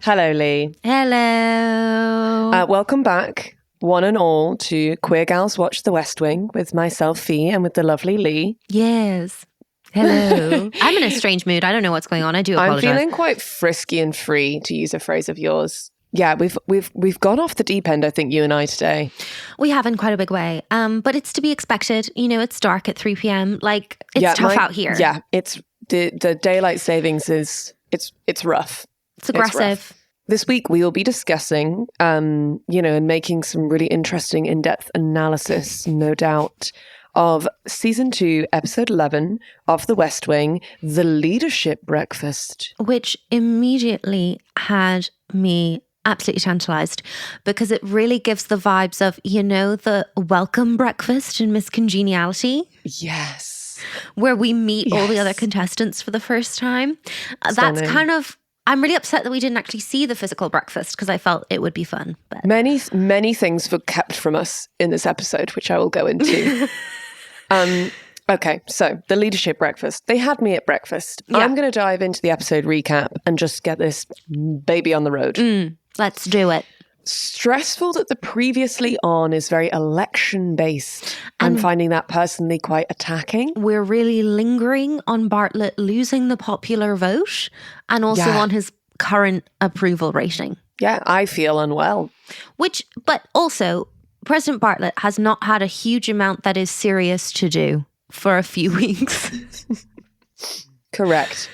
Hello, Leigh. Hello. Welcome back, one and all, to Queer Gals Watch the West Wing with myself, Fi, and with the lovely Leigh. Yes. Hello. I'm in a strange mood. I don't know what's going on. I do apologize. I'm feeling quite frisky and free, to use a phrase of yours. Yeah, we've gone off the deep end, I think, you and I today. We have in quite a big way. But it's to be expected. You know, it's dark at 3 p.m. Like, it's tough out here. Yeah, it's the daylight savings is it's rough. It's aggressive. It's rough. This week we will be discussing, and making some really interesting in-depth analysis, no doubt, of season 2, episode 11 of The West Wing, The Leadership Breakfast. Which immediately had me absolutely tantalized because it really gives the vibes of, the welcome breakfast in Miss Congeniality. Yes. Where we meet all the other contestants for the first time. That's kind of... I'm really upset that we didn't actually see the physical breakfast because I felt it would be fun. But many things were kept from us in this episode, which I will go into. Okay, so the leadership breakfast. They had me at breakfast. Yeah. I'm going to dive into the episode recap and just get this baby on the road. Let's do it. Stressful that the previously on is very election-based. I'm finding that personally quite attacking. We're really lingering on Bartlet losing the popular vote and also on his current approval rating. Yeah, I feel unwell. But also, President Bartlet has not had a huge amount that is serious to do for a few weeks. Correct.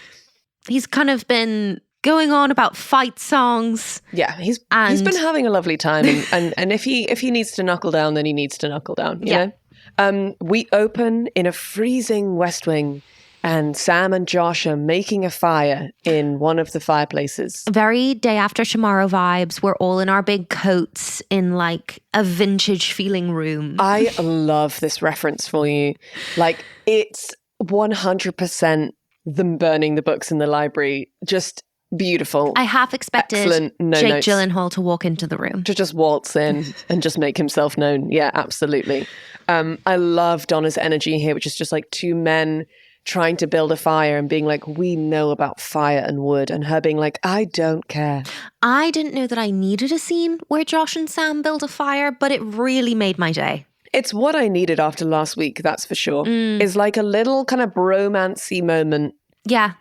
He's kind of been going on about fight songs. Yeah, he's been having a lovely time, and if he needs to knuckle down, then he needs to knuckle down. You know? We open in a freezing West Wing, and Sam and Josh are making a fire in one of the fireplaces. Very Day After Tomorrow vibes. We're all in our big coats in like a vintage feeling room. I love this reference for you. Like, it's 100% them burning the books in the library. Just beautiful. I half expected Jake Gyllenhaal to walk into the room. To just waltz in and just make himself known. Yeah, absolutely. I love Donna's energy here, which is just like two men trying to build a fire and being like, we know about fire and wood, and her being like, I don't care. I didn't know that I needed a scene where Josh and Sam build a fire, but it really made my day. It's what I needed after last week, that's for sure. It's like a little kind of bromancy moment. Yeah.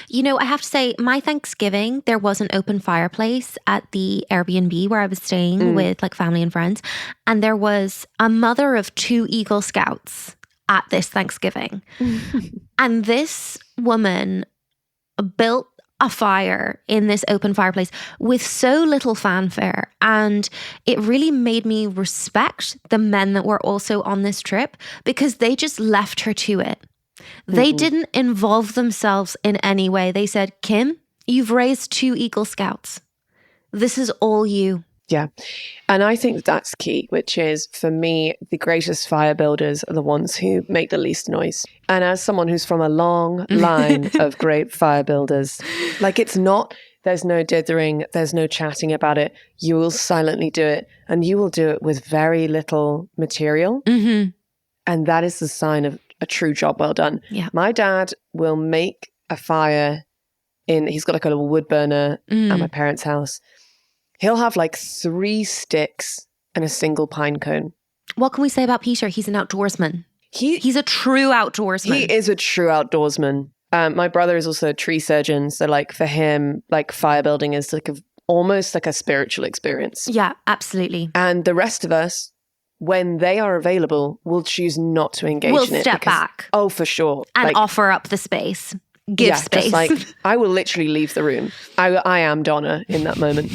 I have to say, my Thanksgiving, there was an open fireplace at the Airbnb where I was staying with like family and friends. And there was a mother of 2 Eagle Scouts at this Thanksgiving. And this woman built a fire in this open fireplace with so little fanfare. And it really made me respect the men that were also on this trip because they just left her to it. They didn't involve themselves in any way. They said, Kim, you've raised 2 Eagle Scouts. This is all you. Yeah. And I think that's key, which is, for me, the greatest fire builders are the ones who make the least noise. And as someone who's from a long line of great fire builders, like, it's not, there's no dithering, there's no chatting about it. You will silently do it, and you will do it with very little material. And that is the sign of a true job well done. Yeah. My dad will make a fire he's got like a little wood burner at my parents' house. He'll have like 3 sticks and a single pine cone. What can we say about Peter? He's an outdoorsman. He's a true outdoorsman. He is a true outdoorsman. My brother is also a tree surgeon. So like for him, like fire building is like almost like a spiritual experience. Yeah, absolutely. And the rest of us, when they are available, will choose not to engage in it. We'll step back. Oh, for sure. And offer up the space. Give space. Just like, I will literally leave the room. I am Donna in that moment.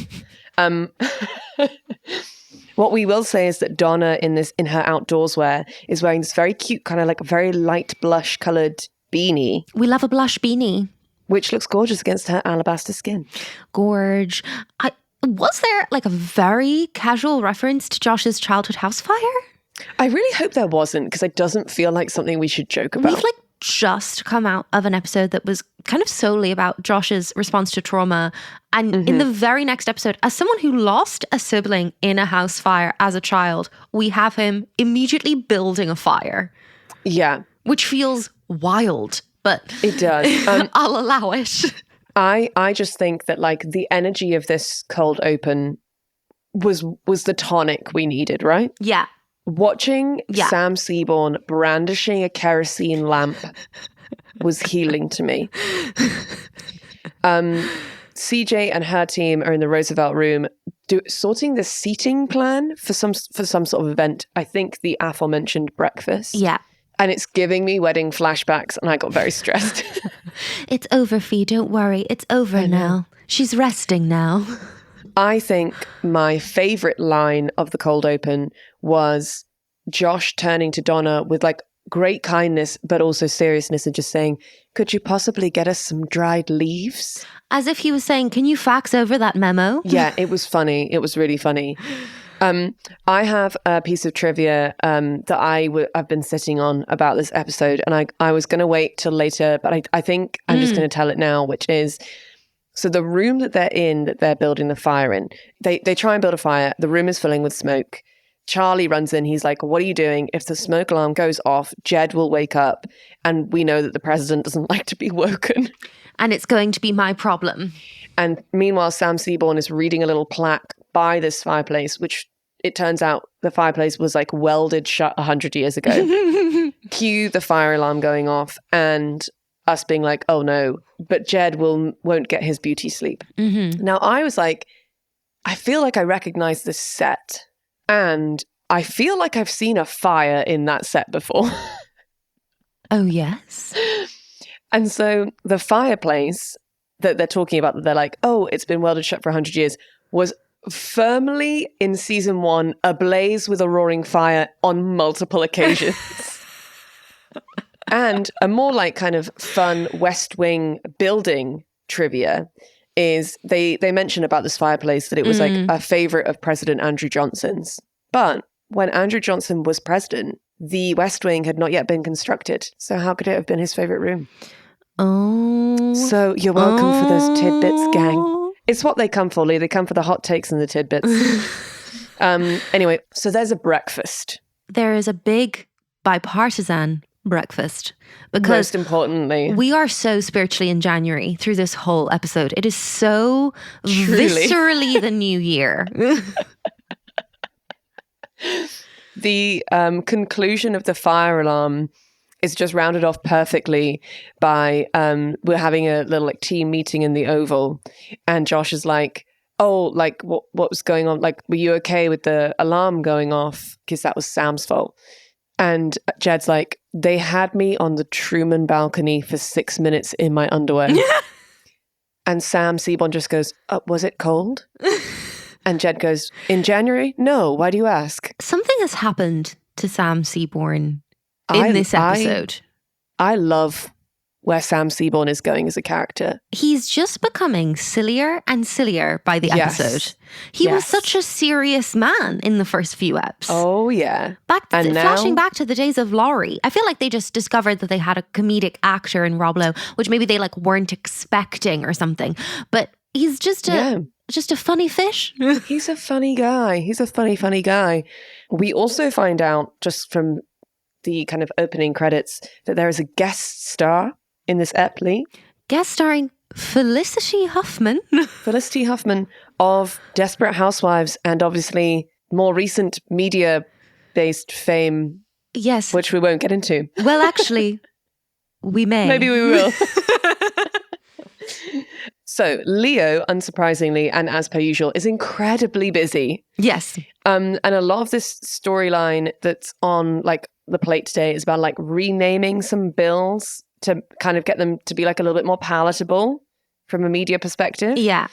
What we will say is that Donna in her outdoors wear is wearing this very cute kind of like very light blush coloured beanie. We love a blush beanie. Which looks gorgeous against her alabaster skin. Gorge. Was there like a very casual reference to Josh's childhood house fire? I really hope there wasn't, because it doesn't feel like something we should joke about. We've just come out of an episode that was kind of solely about Josh's response to trauma. And in the very next episode, as someone who lost a sibling in a house fire as a child, we have him immediately building a fire. Yeah. Which feels wild, but it does. I'll allow it. I just think that like the energy of this cold open was the tonic we needed, right? Yeah. Watching Sam Seaborn brandishing a kerosene lamp was healing to me. CJ and her team are in the Roosevelt room sorting the seating plan for some sort of event. I think the aforementioned breakfast. Yeah. And it's giving me wedding flashbacks, and I got very stressed. It's over, Fee. Don't worry. It's over now. She's resting now. I think my favourite line of the cold open was Josh turning to Donna with like great kindness, but also seriousness, and just saying, "Could you possibly get us some dried leaves?" As if he was saying, "Can you fax over that memo?" Yeah, it was funny. It was really funny. I have a piece of trivia that I've been sitting on about this episode, and I was going to wait till later, but I think I'm just going to tell it now, which is, so the room that they're building the fire in, they try and build a fire. The room is filling with smoke. Charlie runs in. He's like, "What are you doing? If the smoke alarm goes off, Jed will wake up. And we know that the president doesn't like to be woken. And it's going to be my problem." And meanwhile, Sam Seaborn is reading a little plaque by this fireplace, which it turns out the fireplace was like welded shut 100 years ago. Cue the fire alarm going off and us being like, "Oh no," but Jed won't get his beauty sleep. Mm-hmm. Now I was like, I feel like I recognize this set, and I feel like I've seen a fire in that set before. Oh yes. And so the fireplace that they're talking about, that they're like, "Oh, it's been welded shut for 100 years," was firmly in season 1 ablaze with a roaring fire on multiple occasions. And a more like kind of fun West Wing building trivia is they mention about this fireplace that it was like a favorite of President Andrew Johnson's. But when Andrew Johnson was president, the West Wing had not yet been constructed. So how could it have been his favorite room? Oh. So you're welcome for those tidbits, gang. It's what they come for, Leigh. They come for the hot takes and the tidbits. Anyway, so there's a breakfast. There is a big bipartisan breakfast. Because most importantly, we are so spiritually in January through this whole episode. It is so truly viscerally the new year. The conclusion of the fire alarm is just rounded off perfectly by we're having a little like team meeting in the Oval, and Josh is like, "Oh, like what was going on? Like, were you okay with the alarm going off? Because that was Sam's fault." And Jed's like, "They had me on the Truman balcony for 6 minutes in my underwear." And Sam Seaborn just goes, "Was it cold?" And Jed goes, "In January? No, why do you ask?" Something has happened to Sam Seaborn in this episode. I love where Sam Seaborn is going as a character. He's just becoming sillier and sillier by the episode. He was such a serious man in the first few eps. Oh, yeah. Flashing back to the days of Laurie. I feel like they just discovered that they had a comedic actor in Rob Lowe, which maybe they like weren't expecting or something. But he's just a funny fish. He's a funny guy. He's a funny guy. We also find out just from the kind of opening credits that there is a guest star in this ep, Leigh. Guest starring Felicity Huffman. Felicity Huffman of Desperate Housewives and obviously more recent media-based fame. Yes. Which we won't get into. Well, actually, we may. Maybe we will. So Leo, unsurprisingly, and as per usual, is incredibly busy. Yes. And a lot of this storyline that's on like the plate today is about like renaming some bills to kind of get them to be like a little bit more palatable from a media perspective. Yeah.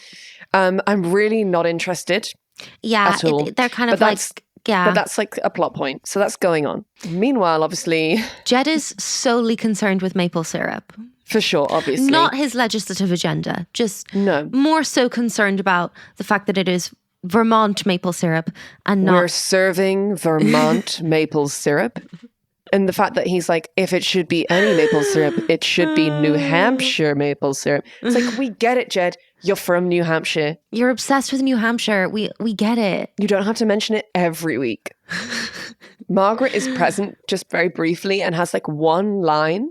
I'm really not interested. Yeah. At all. They're kind of But that's like a plot point. So that's going on. Meanwhile, obviously, Jed is solely concerned with maple syrup. For sure, obviously. Not his legislative agenda, just no. More so concerned about the fact that it is Vermont maple syrup and not... We're serving Vermont maple syrup. And the fact that he's like, if it should be any maple syrup, it should be New Hampshire maple syrup. It's like, we get it, Jed. You're from New Hampshire. You're obsessed with New Hampshire. We get it. You don't have to mention it every week. Margaret is present just very briefly and has like one line.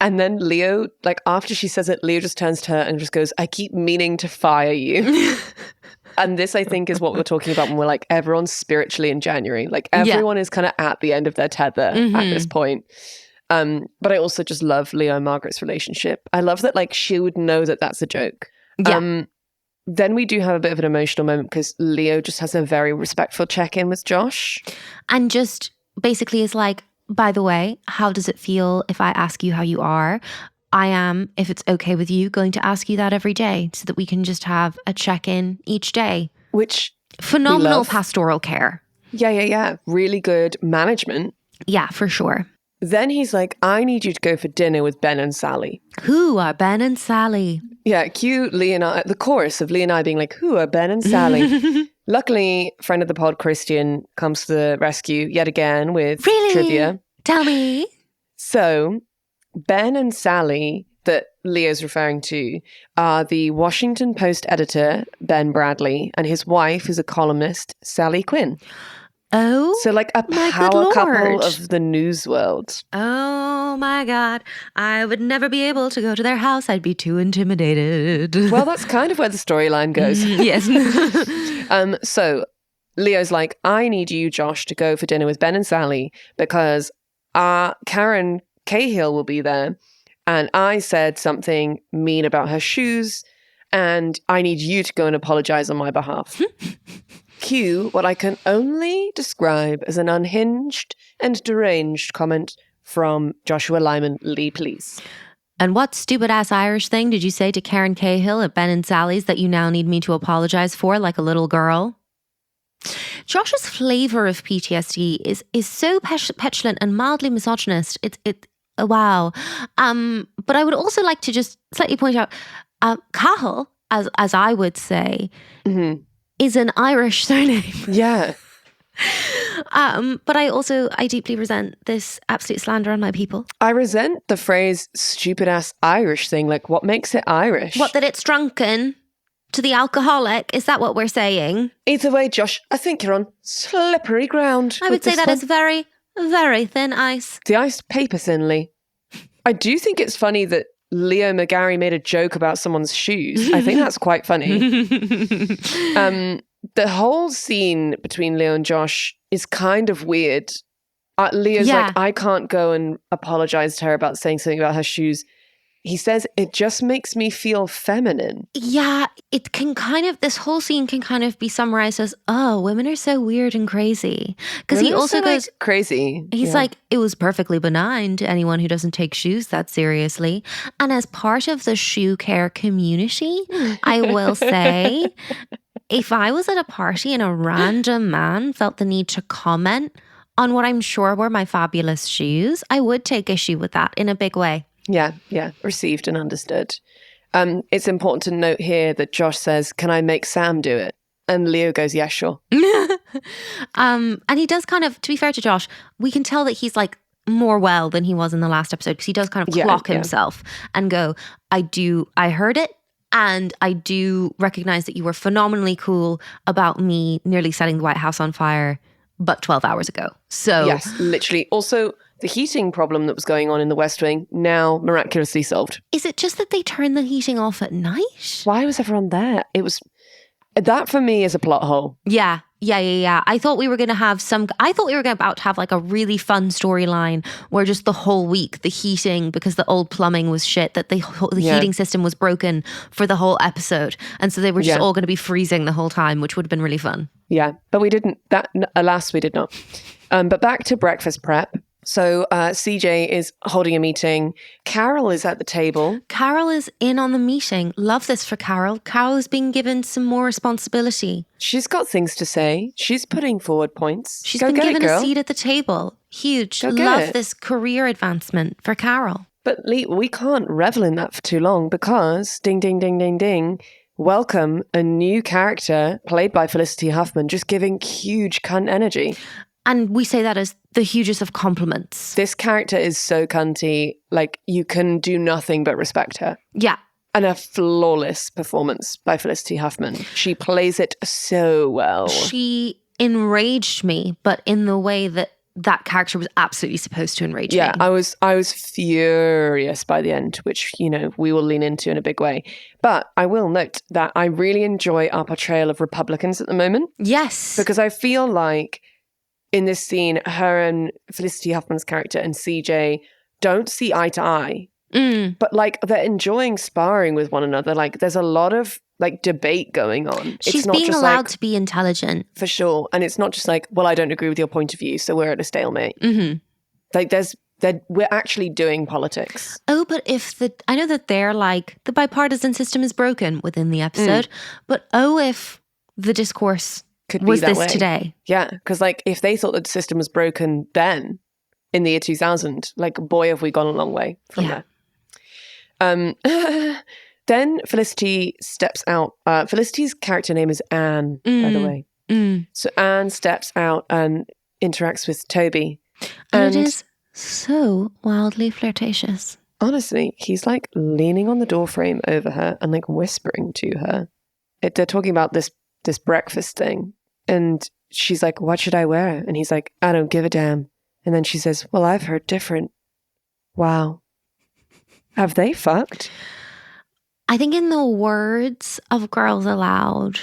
And then Leo, like after she says it, Leo just turns to her and just goes, I keep meaning to fire you. And this, I think, is what we're talking about when we're like, everyone's spiritually in January. Like everyone is kind of at the end of their tether at this point. But I also just love Leo and Margaret's relationship. I love that like she would know that that's a joke. Yeah. Then we do have a bit of an emotional moment because Leo just has a very respectful check-in with Josh. And just basically is like, by the way, how does it feel if I ask you how you are? I am, if it's okay with you, going to ask you that every day so that we can just have a check-in each day. Which phenomenal pastoral care. Yeah. Really good management. Yeah, for sure. Then he's like, I need you to go for dinner with Ben and Sally. Who are Ben and Sally? Yeah, cue Leigh and I, the chorus of Leigh and I being like, who are Ben and Sally? Luckily, friend of the pod, Christian, comes to the rescue yet again with trivia. Tell me. So, Ben and Sally, that Leo's referring to, are the Washington Post editor, Ben Bradley, and his wife is a columnist, Sally Quinn. Oh, so like a power couple of the news world. Oh my God. I would never be able to go to their house. I'd be too intimidated. Well, that's kind of where the storyline goes. Yes. So Leo's like, I need you, Josh, to go for dinner with Ben and Sally because Karen Cahill will be there. And I said something mean about her shoes and I need you to go and apologize on my behalf. Cue what I can only describe as an unhinged and deranged comment from Joshua Lyman. Leigh, please. And what stupid-ass Irish thing did you say to Karen Cahill at Ben and Sally's that you now need me to apologize for like a little girl? Josh's flavor of PTSD is so petulant and mildly misogynist. Wow. But I would also like to just slightly point out, Cahill, as I would say, is an Irish surname. Yeah. But I deeply resent this absolute slander on my people. I resent the phrase stupid ass Irish thing. Like, what makes it Irish? What, that it's drunken to the alcoholic? Is that what we're saying? Either way, Josh, I think you're on slippery ground. I would say that is very, very thin ice. The iced paper thinly. I do think it's funny that Leo McGarry made a joke about someone's shoes. I think that's quite funny. The whole scene between Leo and Josh is kind of weird. Leo's like, I can't go and apologize to her about saying something about her shoes. He says, it just makes me feel feminine. Yeah, it can this whole scene can kind of be summarized as, oh, women are so weird and crazy. Because he also goes, like, crazy. He's like, it was perfectly benign to anyone who doesn't take shoes that seriously. And as part of the shoe care community, I will say, if I was at a party and a random man felt the need to comment on what I'm sure were my fabulous shoes, I would take issue with that in a big way. Yeah. Received and understood. It's important to note here that Josh says, can I make Sam do it? And Leo goes, yeah, sure. And he does kind of, to be fair to Josh, we can tell that he's like more well than he was in the last episode because he does kind of clock himself and go, I heard it. And I do recognize that you were phenomenally cool about me nearly setting the White House on fire, but 12 hours ago. So yes, literally. Also, the heating problem that was going on in the West Wing, now miraculously solved. Is it just that they turn the heating off at night? Why was everyone there? That for me is a plot hole. Yeah. I thought we were going to have about to have like a really fun storyline where just the whole week, the heating, because the old plumbing was shit, that the heating system was broken for the whole episode. And so they were just all going to be freezing the whole time, which would have been really fun. Yeah. But we didn't, alas, we did not. But back to breakfast prep. So CJ is holding a meeting. Carol is at the table. Carol is in on the meeting. Love this for Carol. Carol is being given some more responsibility. She's got things to say. She's putting forward points. She's been given a seat at the table. Huge. Love this career advancement for Carol. But Leigh, we can't revel in that for too long because ding, ding, ding, ding, ding. Welcome a new character played by Felicity Huffman, just giving huge cunt energy. And we say that as the hugest of compliments. This character is so cunty, like you can do nothing but respect her. Yeah. And a flawless performance by Felicity Huffman. She plays it so well. She enraged me, but in the way that that character was absolutely supposed to enrage me. Yeah, I was furious by the end, which, you know, we will lean into in a big way. But I will note that I really enjoy our portrayal of Republicans at the moment. Yes. Because I feel like in this scene, her and Felicity Huffman's character and CJ don't see eye to eye. But like they're enjoying sparring with one another. Like there's a lot of like debate going on. She's being allowed to be intelligent. For sure. And it's not just like, well, I don't agree with your point of view, so we're at a stalemate. Like we're actually doing politics. Oh, but I know that they're like, the bipartisan system is broken within the episode, but if the discourse could was be that this way today. Yeah, because like if they thought the system was broken then, in the year 2000, like boy, have we gone a long way from there. Then Felicity steps out. Felicity's character name is Anne, by the way. So Anne steps out and interacts with Toby. And it is so wildly flirtatious. Honestly, he's like leaning on the doorframe over her and like whispering to her. They're talking about this breakfast thing. And she's like, what should I wear? And he's like, I don't give a damn. And then she says, well, I've heard different. Wow. Have they fucked? I think in the words of Girls Aloud,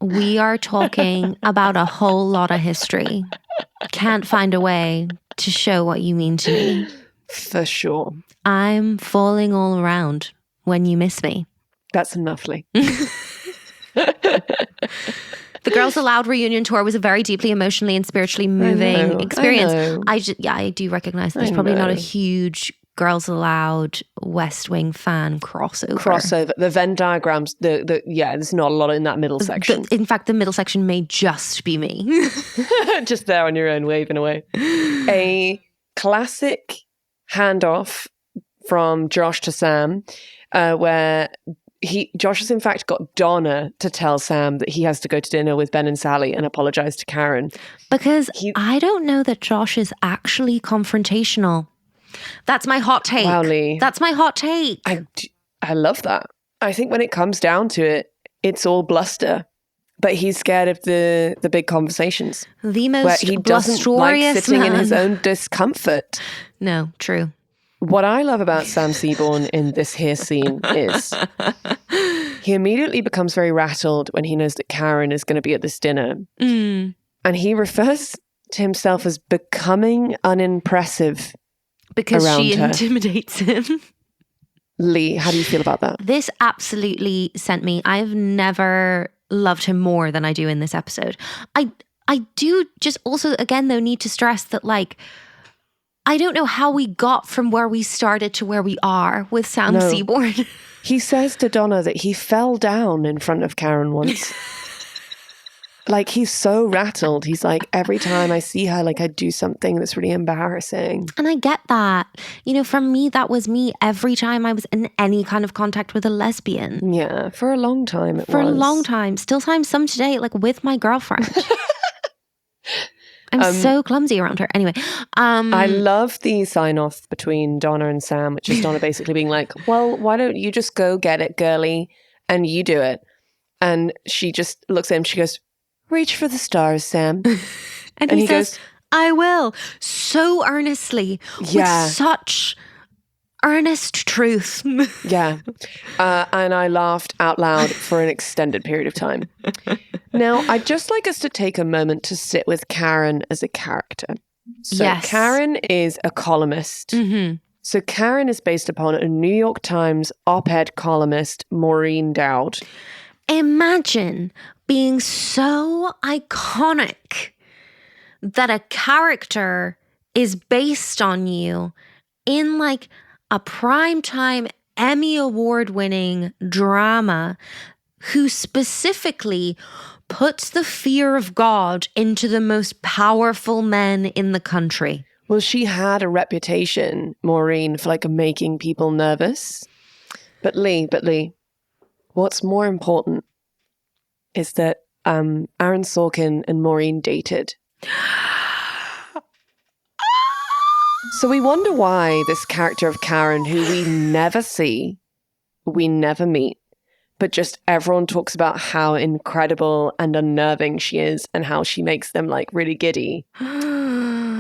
we are talking about a whole lot of history. Can't find a way to show what you mean to me. For sure. I'm falling all around when you miss me. That's enough, Leigh. The Girls Aloud reunion tour was a very deeply emotionally and spiritually moving experience. I do recognize there's probably not a huge Girls Aloud West Wing fan crossover. The Venn diagrams, there's not a lot in that middle section. In fact, the middle section may just be me. Just there on your own, waving away. A classic handoff from Josh to Sam, where Josh has in fact got Donna to tell Sam that he has to go to dinner with Ben and Sally and apologize to Karen. Because I don't know that Josh is actually confrontational. That's my hot take. Wow, Leigh. That's my hot take. I love that. I think when it comes down to it, it's all bluster. But he's scared of the big conversations. The most where he doesn't like sitting in his own discomfort. No, true. What I love about Sam Seaborn in this here scene is he immediately becomes very rattled when he knows that Karen is going to be at this dinner. And he refers to himself as becoming unimpressive. Because she intimidates him. Leigh, how do you feel about that? This absolutely sent me. I've never loved him more than I do in this episode. I do just also, again, though, need to stress that, like, I don't know how we got from where we started to where we are with Sam Seaborn. He says to Donna that he fell down in front of Karen once. Like, he's so rattled. He's like, every time I see her, like, I do something that's really embarrassing. And I get that. You know, for me, that was me every time I was in any kind of contact with a lesbian. Yeah, for a long time For a long time. Still time some today, like, with my girlfriend. I'm so clumsy around her. Anyway. I love the sign-off between Donna and Sam, which is Donna basically being like, well, why don't you just go get it, girly, and you do it. And she just looks at him, she goes, reach for the stars, Sam. And he says, I will. So earnestly. With such earnest truth. Yeah. And I laughed out loud for an extended period of time. Now, I'd just like us to take a moment to sit with Karen as a character. So yes. Karen is a columnist. Mm-hmm. So Karen is based upon a New York Times op-ed columnist, Maureen Dowd. Imagine being so iconic that a character is based on you in like a primetime Emmy Award-winning drama who specifically puts the fear of God into the most powerful men in the country. Well, she had a reputation, Maureen, for like making people nervous. But Leigh, what's more important is that Aaron Sorkin and Maureen dated. So we wonder why this character of Karen, who we never see, we never meet, but just everyone talks about how incredible and unnerving she is and how she makes them like really giddy.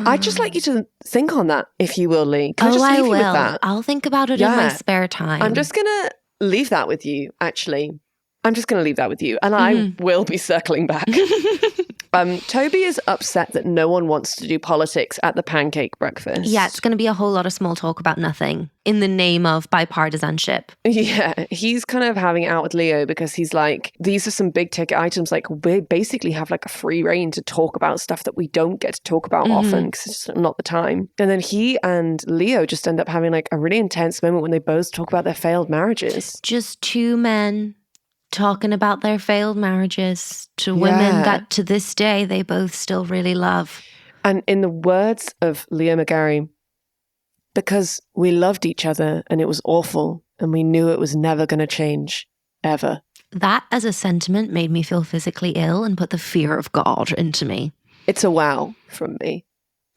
I'd just like you to think on that, if you will, Leigh. Can I just I leave you with will. that? I'll think about it in my spare time. I'm just going to leave that with you, actually. I'm just going to leave that with you. And I will be circling back. Toby is upset that no one wants to do politics at the pancake breakfast. Yeah, it's going to be a whole lot of small talk about nothing in the name of bipartisanship. Yeah, he's kind of having it out with Leo because he's like, these are some big ticket items. Like, we basically have like a free reign to talk about stuff that we don't get to talk about often because it's not the time. And then he and Leo just end up having like a really intense moment when they both talk about their failed marriages. Just two men talking about their failed marriages to women that to this day they both still really love. And in the words of Leo McGarry, because we loved each other and it was awful and we knew it was never going to change, ever. That as a sentiment made me feel physically ill and put the fear of God into me. It's a wow from me.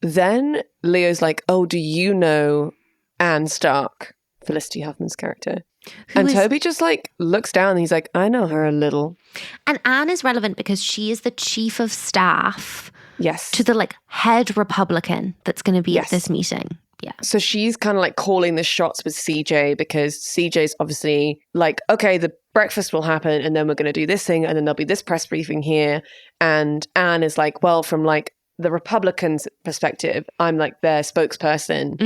Then Leo's like, oh, do you know Anne Stark, Felicity Huffman's character? And Toby just like looks down and he's like, I know her a little. And Anne is relevant because she is the chief of staff Yes. to the like head Republican that's going to be at this meeting. Yeah. So she's kind of like calling the shots with CJ because CJ's obviously like, okay, the breakfast will happen and then we're going to do this thing and then there'll be this press briefing here. And Anne is like, well, from like the Republicans' perspective, I'm like their spokesperson.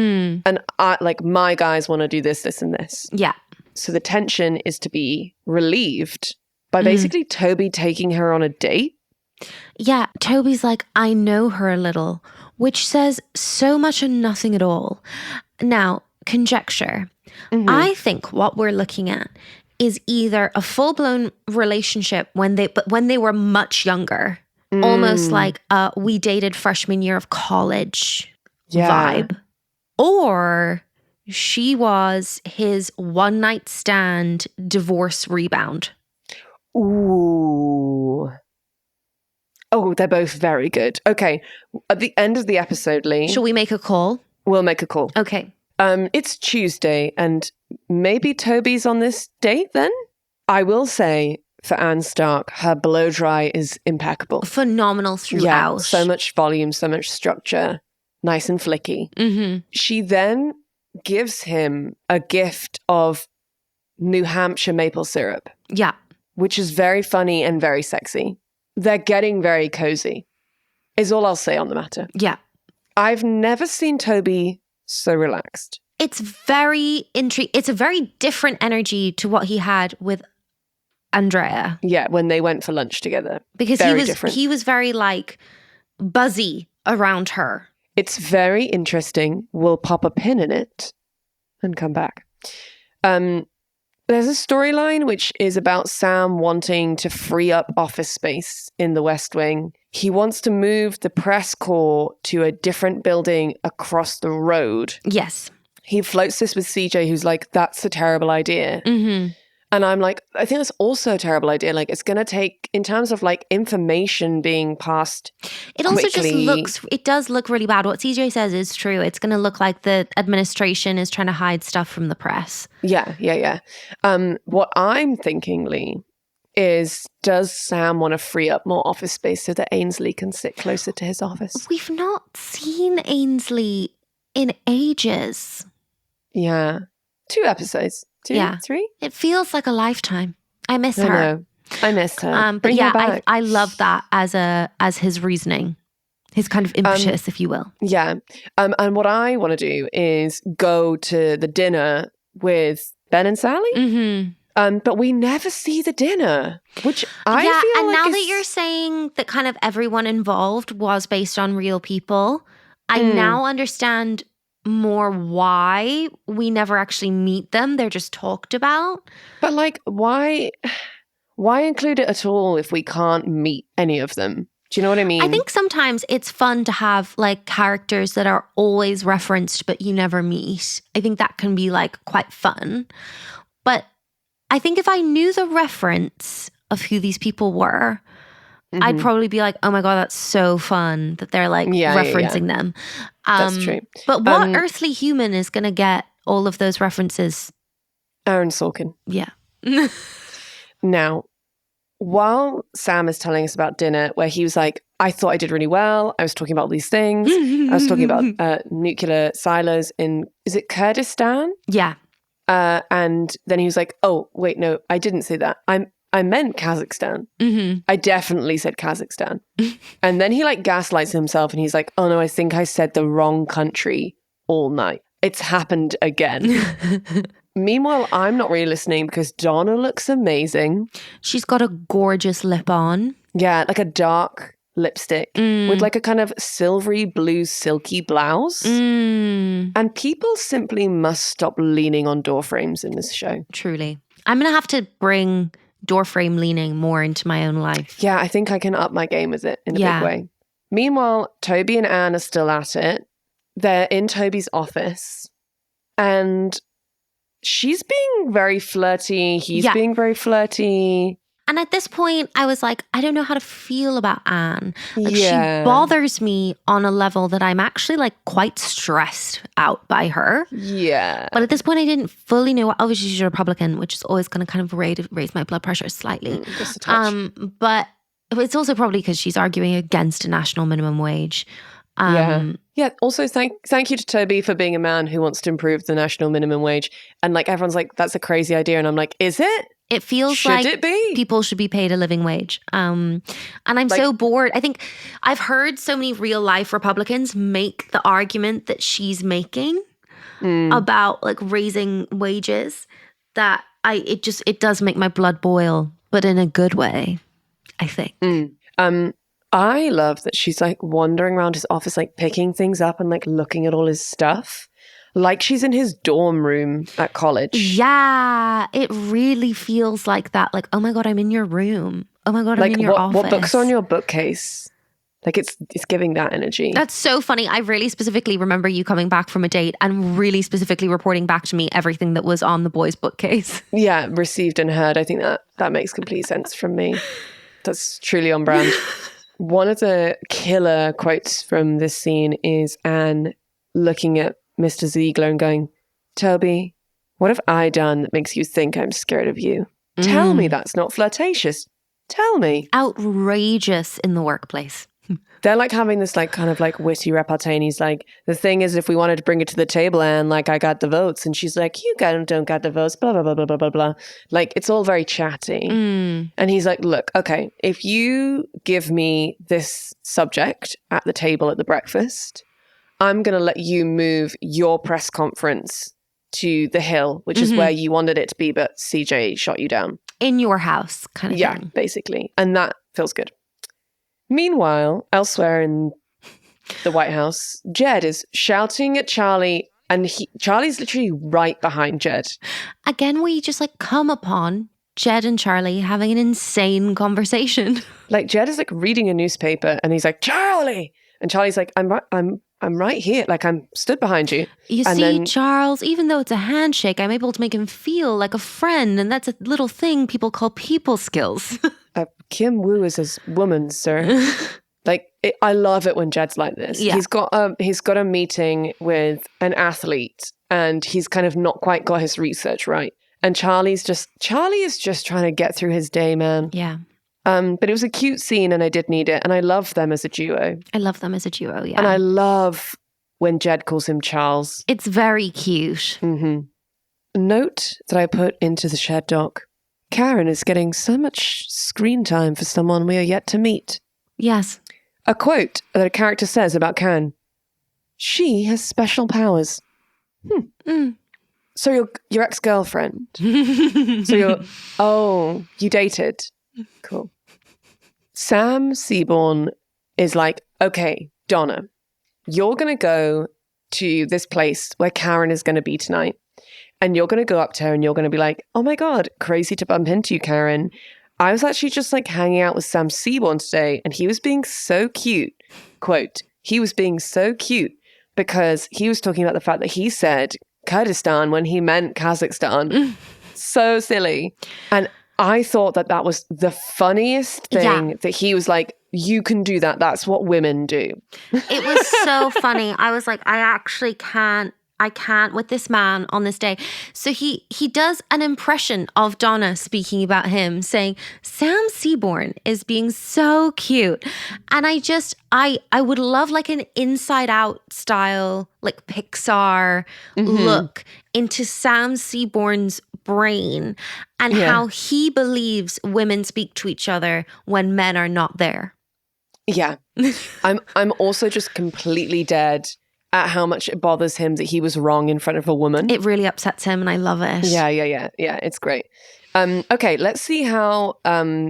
And I like my guys want to do this, this and this. Yeah. So the tension is to be relieved by basically Toby taking her on a date. Yeah, Toby's like, I know her a little, which says so much and nothing at all. Now, conjecture. I think what we're looking at is either a full-blown relationship when they were much younger, almost like we dated freshman year of college vibe, or she was his one-night stand divorce rebound. Ooh. Oh, they're both very good. Okay. At the end of the episode, Leigh. Shall we make a call? We'll make a call. Okay. It's Tuesday and maybe Toby's on this date then? I will say for Anne Stark, her blow dry is impeccable. Phenomenal throughout. Yeah, so much volume, so much structure. Nice and flicky. She then gives him a gift of New Hampshire maple syrup. Yeah. Which is very funny and very sexy. They're getting very cozy, is all I'll say on the matter. Yeah. I've never seen Toby so relaxed. It's very it's a very different energy to what he had with Andrea. Yeah, when they went for lunch together. Because very he was very like buzzy around her. It's very interesting. We'll pop a pin in it and come back. There's a storyline which is about Sam wanting to free up office space in the West Wing. He wants to move the press corps to a different building across the road. Yes. He floats this with CJ, who's like, that's a terrible idea. And I'm like, I think that's also a terrible idea. Like, it's going to take, in terms of like information being passed It also quickly. it does look really bad. What CJ says is true. It's going to look like the administration is trying to hide stuff from the press. Yeah. What I'm thinking, Leigh, is does Sam want to free up more office space so that Ainsley can sit closer to his office? We've not seen Ainsley in ages. Yeah. 2 episodes. 2, 3? It feels like a lifetime. I miss her. I miss her. But Bring yeah, her back. I love that as his reasoning, his kind of impetus, if you will. Yeah. And what I want to do is go to the dinner with Ben and Sally. But we never see the dinner, which I feel like now that you're saying that kind of everyone involved was based on real people, I now understand more why we never actually meet them. They're just talked about. But like, why include it at all if we can't meet any of them? Do you know what I mean? I think sometimes it's fun to have like characters that are always referenced but you never meet. I think that can be like quite fun. But I think if I knew the reference of who these people were, I'd probably be like, oh my God, that's so fun that they're like referencing them. That's true. But what earthly human is going to get all of those references? Aaron Sorkin. Yeah. Now, while Sam is telling us about dinner, where he was like, I thought I did really well. I was talking about all these things. I was talking about nuclear silos in, is it Kurdistan? Yeah. And then he was like, oh, wait, no, I didn't say that. I meant Kazakhstan. I definitely said Kazakhstan. And then he like gaslights himself and he's like, oh no, I think I said the wrong country all night. It's happened again. Meanwhile, I'm not really listening because Donna looks amazing. She's got a gorgeous lip on. Yeah, like a dark lipstick with like a kind of silvery blue silky blouse. And people simply must stop leaning on door frames in this show. Truly. I'm going to have to bring door frame leaning more into my own life. Yeah, I think I can up my game with it in a big way. Meanwhile, Toby and Anne are still at it. They're in Toby's office and she's being very flirty. He's being very flirty. And at this point, I was like, I don't know how to feel about Anne. Like, she bothers me on a level that I'm actually like quite stressed out by her. Yeah. But at this point, I didn't fully know. Obviously, she's a Republican, which is always going to kind of raise my blood pressure slightly. Just a touch. But it's also probably because she's arguing against a national minimum wage. Yeah. Also, thank you to Toby for being a man who wants to improve the national minimum wage. And like everyone's like, that's a crazy idea. And I'm like, is it? It feels like people should be paid a living wage. And I'm so bored. I think I've heard so many real life Republicans make the argument that she's making about like raising wages that it does make my blood boil, but in a good way, I think. I love that she's like wandering around his office, like picking things up and like looking at all his stuff. Like she's in his dorm room at college. Yeah, it really feels like that. Like, oh my God, I'm in your room. Oh my God, I'm in your office. What books are on your bookcase? Like it's giving that energy. That's so funny. I really specifically remember you coming back from a date and really specifically reporting back to me everything that was on the boys' bookcase. Yeah, received and heard. I think that makes complete sense from me. That's truly on brand. One of the killer quotes from this scene is Anne looking at Mr. Ziegler and going, Toby, what have I done that makes you think I'm scared of you? Tell me that's not flirtatious. Tell me. Outrageous in the workplace. They're like having this like kind of like witty repartee and he's like, the thing is if we wanted to bring it to the table and like I got the votes and she's like, you don't got the votes, blah, blah, blah, blah, blah, blah, blah. Like it's all very chatty. And he's like, look, okay, if you give me this subject at the table at the breakfast, I'm going to let you move your press conference to the Hill, which is where you wanted it to be, but CJ shot you down. In your house kind of thing. Yeah, basically. And that feels good. Meanwhile, elsewhere in the White House, Jed is shouting at Charlie and Charlie's literally right behind Jed. Again, we just like come upon Jed and Charlie having an insane conversation. Like Jed is like reading a newspaper and he's like, Charlie! And Charlie's like, I'm right here. Like I'm stood behind you. You and see, then, Charles, even though it's a handshake, I'm able to make him feel like a friend. And that's a little thing people call people skills. Kim Woo is a woman, sir. I love it when Jed's like this. Yeah. He's got a meeting with an athlete and he's kind of not quite got his research right. And Charlie is just trying to get through his day, man. Yeah. But it was a cute scene and I did need it. And I love them as a duo. I love them as a duo, yeah. And I love when Jed calls him Charles. It's very cute. Note that I put into the shared doc. Karen is getting so much screen time for someone we are yet to meet. Yes. A quote that a character says about Karen. She has special powers. So your ex-girlfriend. So you dated. Cool. Sam Seaborn is like, okay, Donna, you're going to go to this place where Karen is going to be tonight. And you're going to go up to her and you're going to be like, oh my God, crazy to bump into you, Karen. I was actually just like hanging out with Sam Seaborn today and he was being so cute. Quote, he was being so cute because he was talking about the fact that he said Kurdistan when he meant Kazakhstan. So silly. And I thought that was the funniest thing that he was like, you can do that. That's what women do. It was so funny. I was like, I actually can't I can't with this man on this day. So he does an impression of Donna speaking about him, saying, Sam Seaborn is being so cute. And I would love like an Inside Out style, like Pixar look into Sam Seaborn's brain and how he believes women speak to each other when men are not there. Yeah. I'm also just completely dead at how much it bothers him that he was wrong in front of a woman. It really upsets him and I love it. Yeah, it's great. Okay, let's see how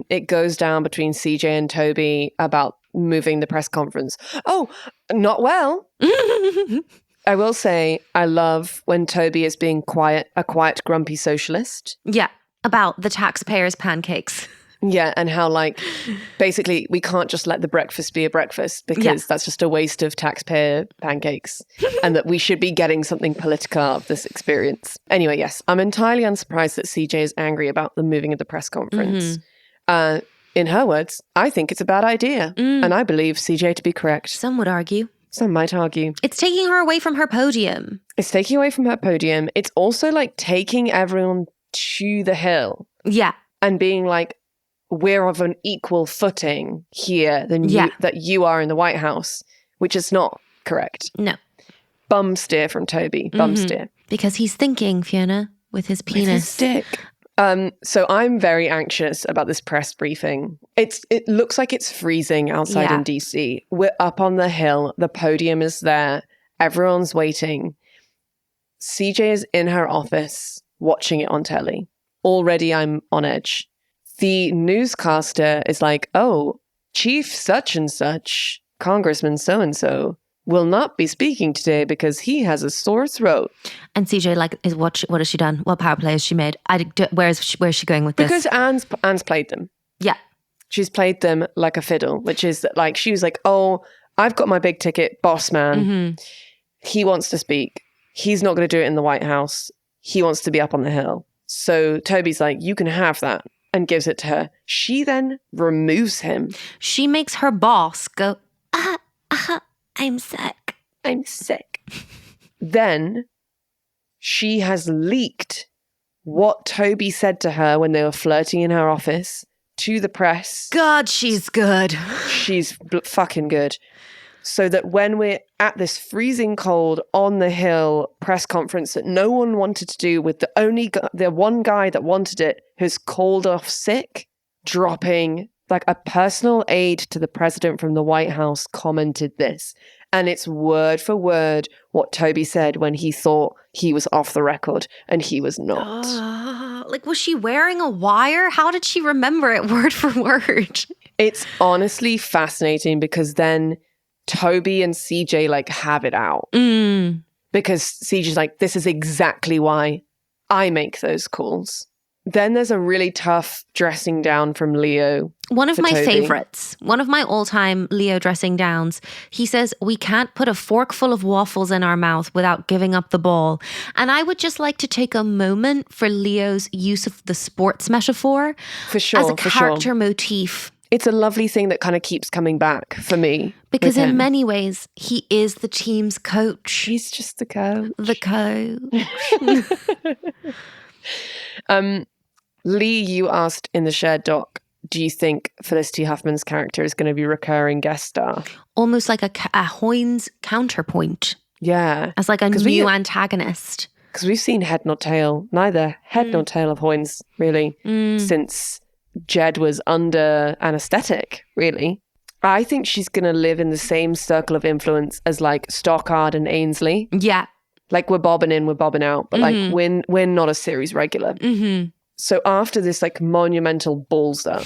it goes down between CJ and Toby about moving the press conference. Oh, not well. I will say I love when Toby is being a quiet, grumpy socialist. Yeah, about the taxpayers' pancakes. Yeah, and how like basically we can't just let the breakfast be a breakfast because that's just a waste of taxpayer pancakes and that we should be getting something political out of this experience. Anyway, yes, I'm entirely unsurprised that CJ is angry about the moving of the press conference. In her words, I think it's a bad idea and I believe CJ to be correct. Some would argue. Some might argue. It's taking her away from her podium. It's taking away from her podium. It's also like taking everyone to the Hill. Yeah. And being like, we're of an equal footing here than that you are in the White House, which is not correct. No. Bum steer from Toby. Bum steer. Because he's thinking, Fiona, with his penis. With his stick. So I'm very anxious about this press briefing. It looks like it's freezing outside in DC. We're up on the Hill. The podium is there. Everyone's waiting. CJ is in her office watching it on telly. Already I'm on edge. The newscaster is like, oh, Chief such and such, Congressman so-and-so, will not be speaking today because he has a sore throat. And CJ, like, what has she done? What power play has she made? Where's she going with this? Because Anne's played them. Yeah. She's played them like a fiddle, which is that, like, she was like, oh, I've got my big ticket boss man. He wants to speak. He's not going to do it in the White House. He wants to be up on the Hill. So Toby's like, you can have that. And gives it to her. She then removes him. She makes her boss go, I'm sick. I'm sick. Then she has leaked what Toby said to her when they were flirting in her office to the press. God, she's good. She's fucking good. So that when we're at this freezing cold on the Hill press conference that no one wanted to do with the one guy that wanted it who's called off sick, dropping like a personal aide to the president from the White House commented this. And it's word for word what Toby said when he thought he was off the record and he was not. Like, was she wearing a wire? How did she remember it word for word? It's honestly fascinating because then Toby and CJ like have it out because CJ's like, this is exactly why I make those calls. Then there's a really tough dressing down from Leo. One of my Toby. favorites, one of my all-time Leo dressing downs. He says, we can't put a fork full of waffles in our mouth without giving up the ball. And I would just like to take a moment for Leo's use of the sports metaphor for sure, as a character motif. It's a lovely thing that kind of keeps coming back for me. Because in many ways, he is the team's coach. He's just the coach. The coach. Leigh, you asked in the shared doc, do you think Felicity Huffman's character is going to be a recurring guest star? Almost like a Hoynes counterpoint. Yeah. As like a new antagonist. Because we've seen head nor tail, neither head nor tail of Hoynes, really, since Jed was under anesthetic, really. I think she's going to live in the same circle of influence as like Stockard and Ainsley. Yeah. Like we're bobbing in, we're bobbing out, but like we're not a series regular. So after this like monumental balls up,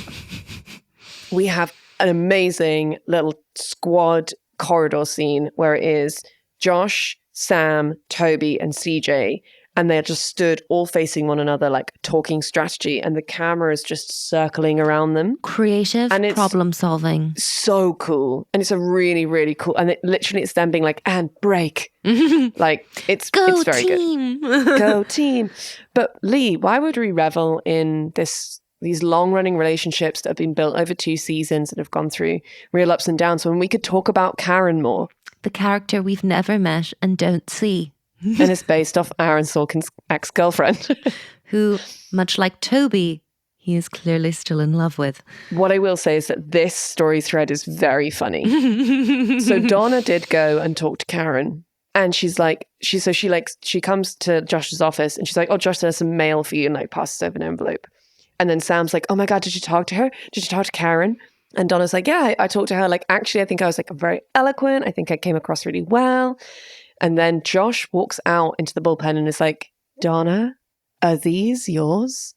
we have an amazing little squad corridor scene where it is Josh, Sam, Toby, and CJ. And they're just stood all facing one another, like talking strategy. And the camera is just circling around them. Creative and problem solving. So cool. And it's a really, really cool. And it's them being like, and break. Like, it's very team. Good. Go team. But Leigh, why would we revel in these long-running relationships that have been built over 2 seasons that have gone through real ups and downs when we could talk about Karen more? The character we've never met and don't see. and it's based off Aaron Sorkin's ex-girlfriend. Who, much like Toby, he is clearly still in love with. What I will say is that this story thread is very funny. So Donna did go and talk to Karen. And she's like, she comes to Josh's office and she's like, oh, Josh, there's some mail for you, and like passes over an envelope. And then Sam's like, oh my God, did you talk to her? Did you talk to Karen? And Donna's like, yeah, I talked to her. Like, actually, I think I was like very eloquent. I think I came across really well. And then Josh walks out into the bullpen and is like, Donna, are these yours?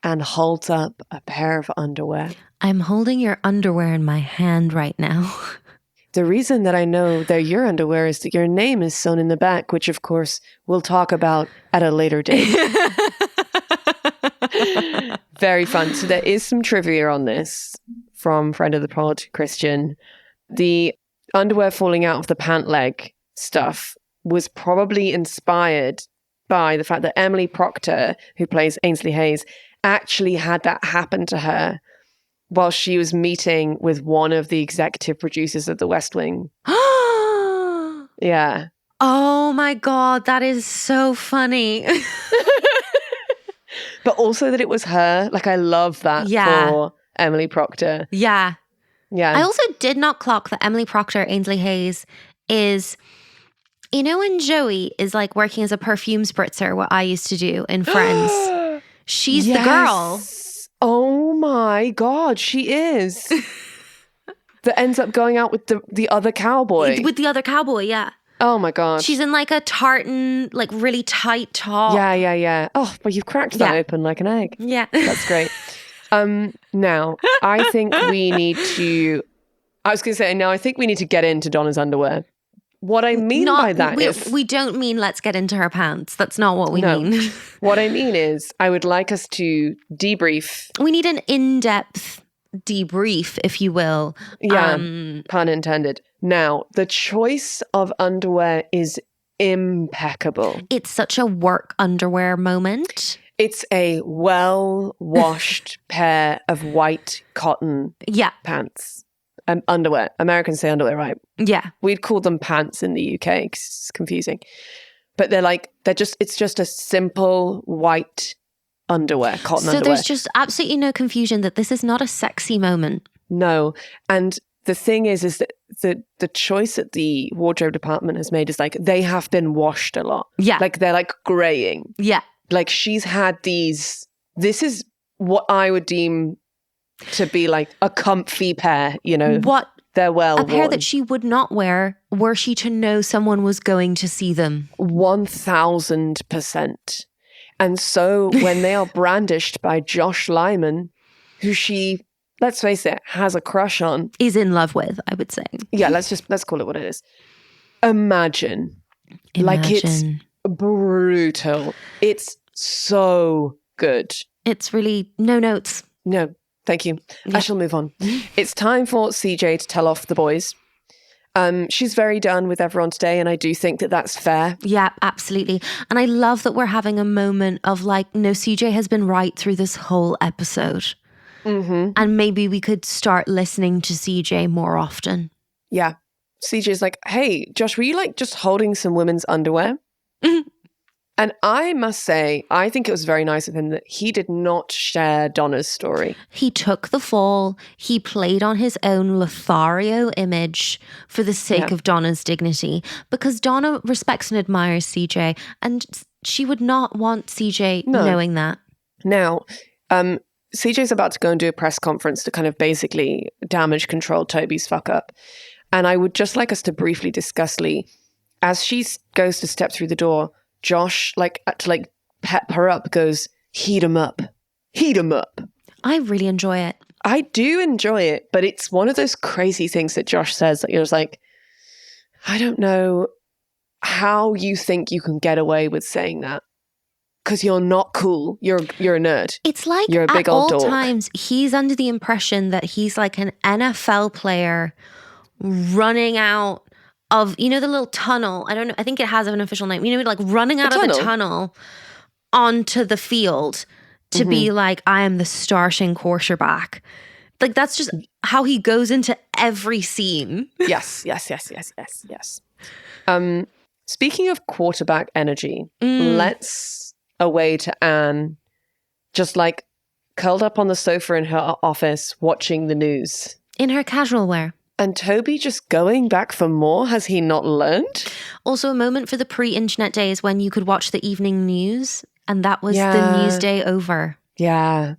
And holds up a pair of underwear. I'm holding your underwear in my hand right now. The reason that I know they're your underwear is that your name is sewn in the back, which of course we'll talk about at a later date. Very fun. So there is some trivia on this from friend of the pod, Christian. The underwear falling out of the pant leg stuff was probably inspired by the fact that Emily Proctor, who plays Ainsley Hayes, actually had that happen to her while she was meeting with one of the executive producers of The West Wing. Yeah. Oh my God, that is so funny. But also that it was her. Like, I love that for Emily Proctor. Yeah. Yeah. I also did not clock that Emily Proctor, Ainsley Hayes, is, you know, when Joey is like working as a perfume spritzer, what I used to do in Friends. She's the girl. Oh my God, she is. That ends up going out with the other cowboy. With the other cowboy, yeah. Oh my God. She's in like a tartan, like really tight top. Yeah. Oh, but you've cracked that open like an egg. Yeah. That's great. Now, I think we need to, I think we need to get into Donna's underwear. What I mean by that is... We don't mean let's get into her pants. That's not what we mean. What I mean is I would like us to debrief. We need an in-depth debrief, if you will. Yeah, pun intended. Now, the choice of underwear is impeccable. It's such a work underwear moment. It's a well-washed pair of white cotton pants. Underwear. Americans say underwear, right? Yeah. We'd call them pants in the UK because it's confusing. But it's just a simple white underwear, cotton underwear. So there's just absolutely no confusion that this is not a sexy moment. No. And the thing is that the choice that the wardrobe department has made is like, they have been washed a lot. Yeah. Like they're like graying. Yeah. Like she's had this is what I would deem to be like a comfy pair, you know. What? They're well a pair worn. that she would not wear were she to know someone was going to see them. 1000%. And so when they are brandished by Josh Lyman, who she, let's face it, has a crush on. Is in love with, I would say. Yeah, let's call it what it is. Imagine. Like it's brutal. It's so good. It's really no notes. No. Thank you. Yeah. I shall move on. It's time for CJ to tell off the boys. She's very done with everyone today, and I do think that that's fair. Yeah, absolutely. And I love that we're having a moment of like, no, CJ has been right through this whole episode. Mm-hmm. And maybe we could start listening to CJ more often. Yeah. CJ's like, hey, Josh, were you like just holding some women's underwear? And I must say, I think it was very nice of him that he did not share Donna's story. He took the fall. He played on his own Lothario image for the sake of Donna's dignity, because Donna respects and admires CJ, and she would not want CJ knowing that. Now, CJ's about to go and do a press conference to kind of basically damage control Toby's fuck up. And I would just like us to briefly discuss Leigh. As she goes to step through the door, Josh, to pep her up, goes, heat him up. Heat him up. I really enjoy it. I do enjoy it, but it's one of those crazy things that Josh says that you're just like, I don't know how you think you can get away with saying that. Because you're not cool. You're a nerd. It's like you're a big old all dork. Times he's under the impression that he's like an NFL player running out of, you know, the little tunnel. I don't know. I think it has an official name. You know, like running out of the tunnel onto the field to be like, I am the starting quarterback. Like, that's just how he goes into every scene. Yes. Speaking of quarterback energy, let's away to Anne, just like curled up on the sofa in her office watching the news. In her casual wear. And Toby just going back for more? Has he not learned? Also a moment for the pre-internet days when you could watch the evening news, and that was the news day over. Yeah.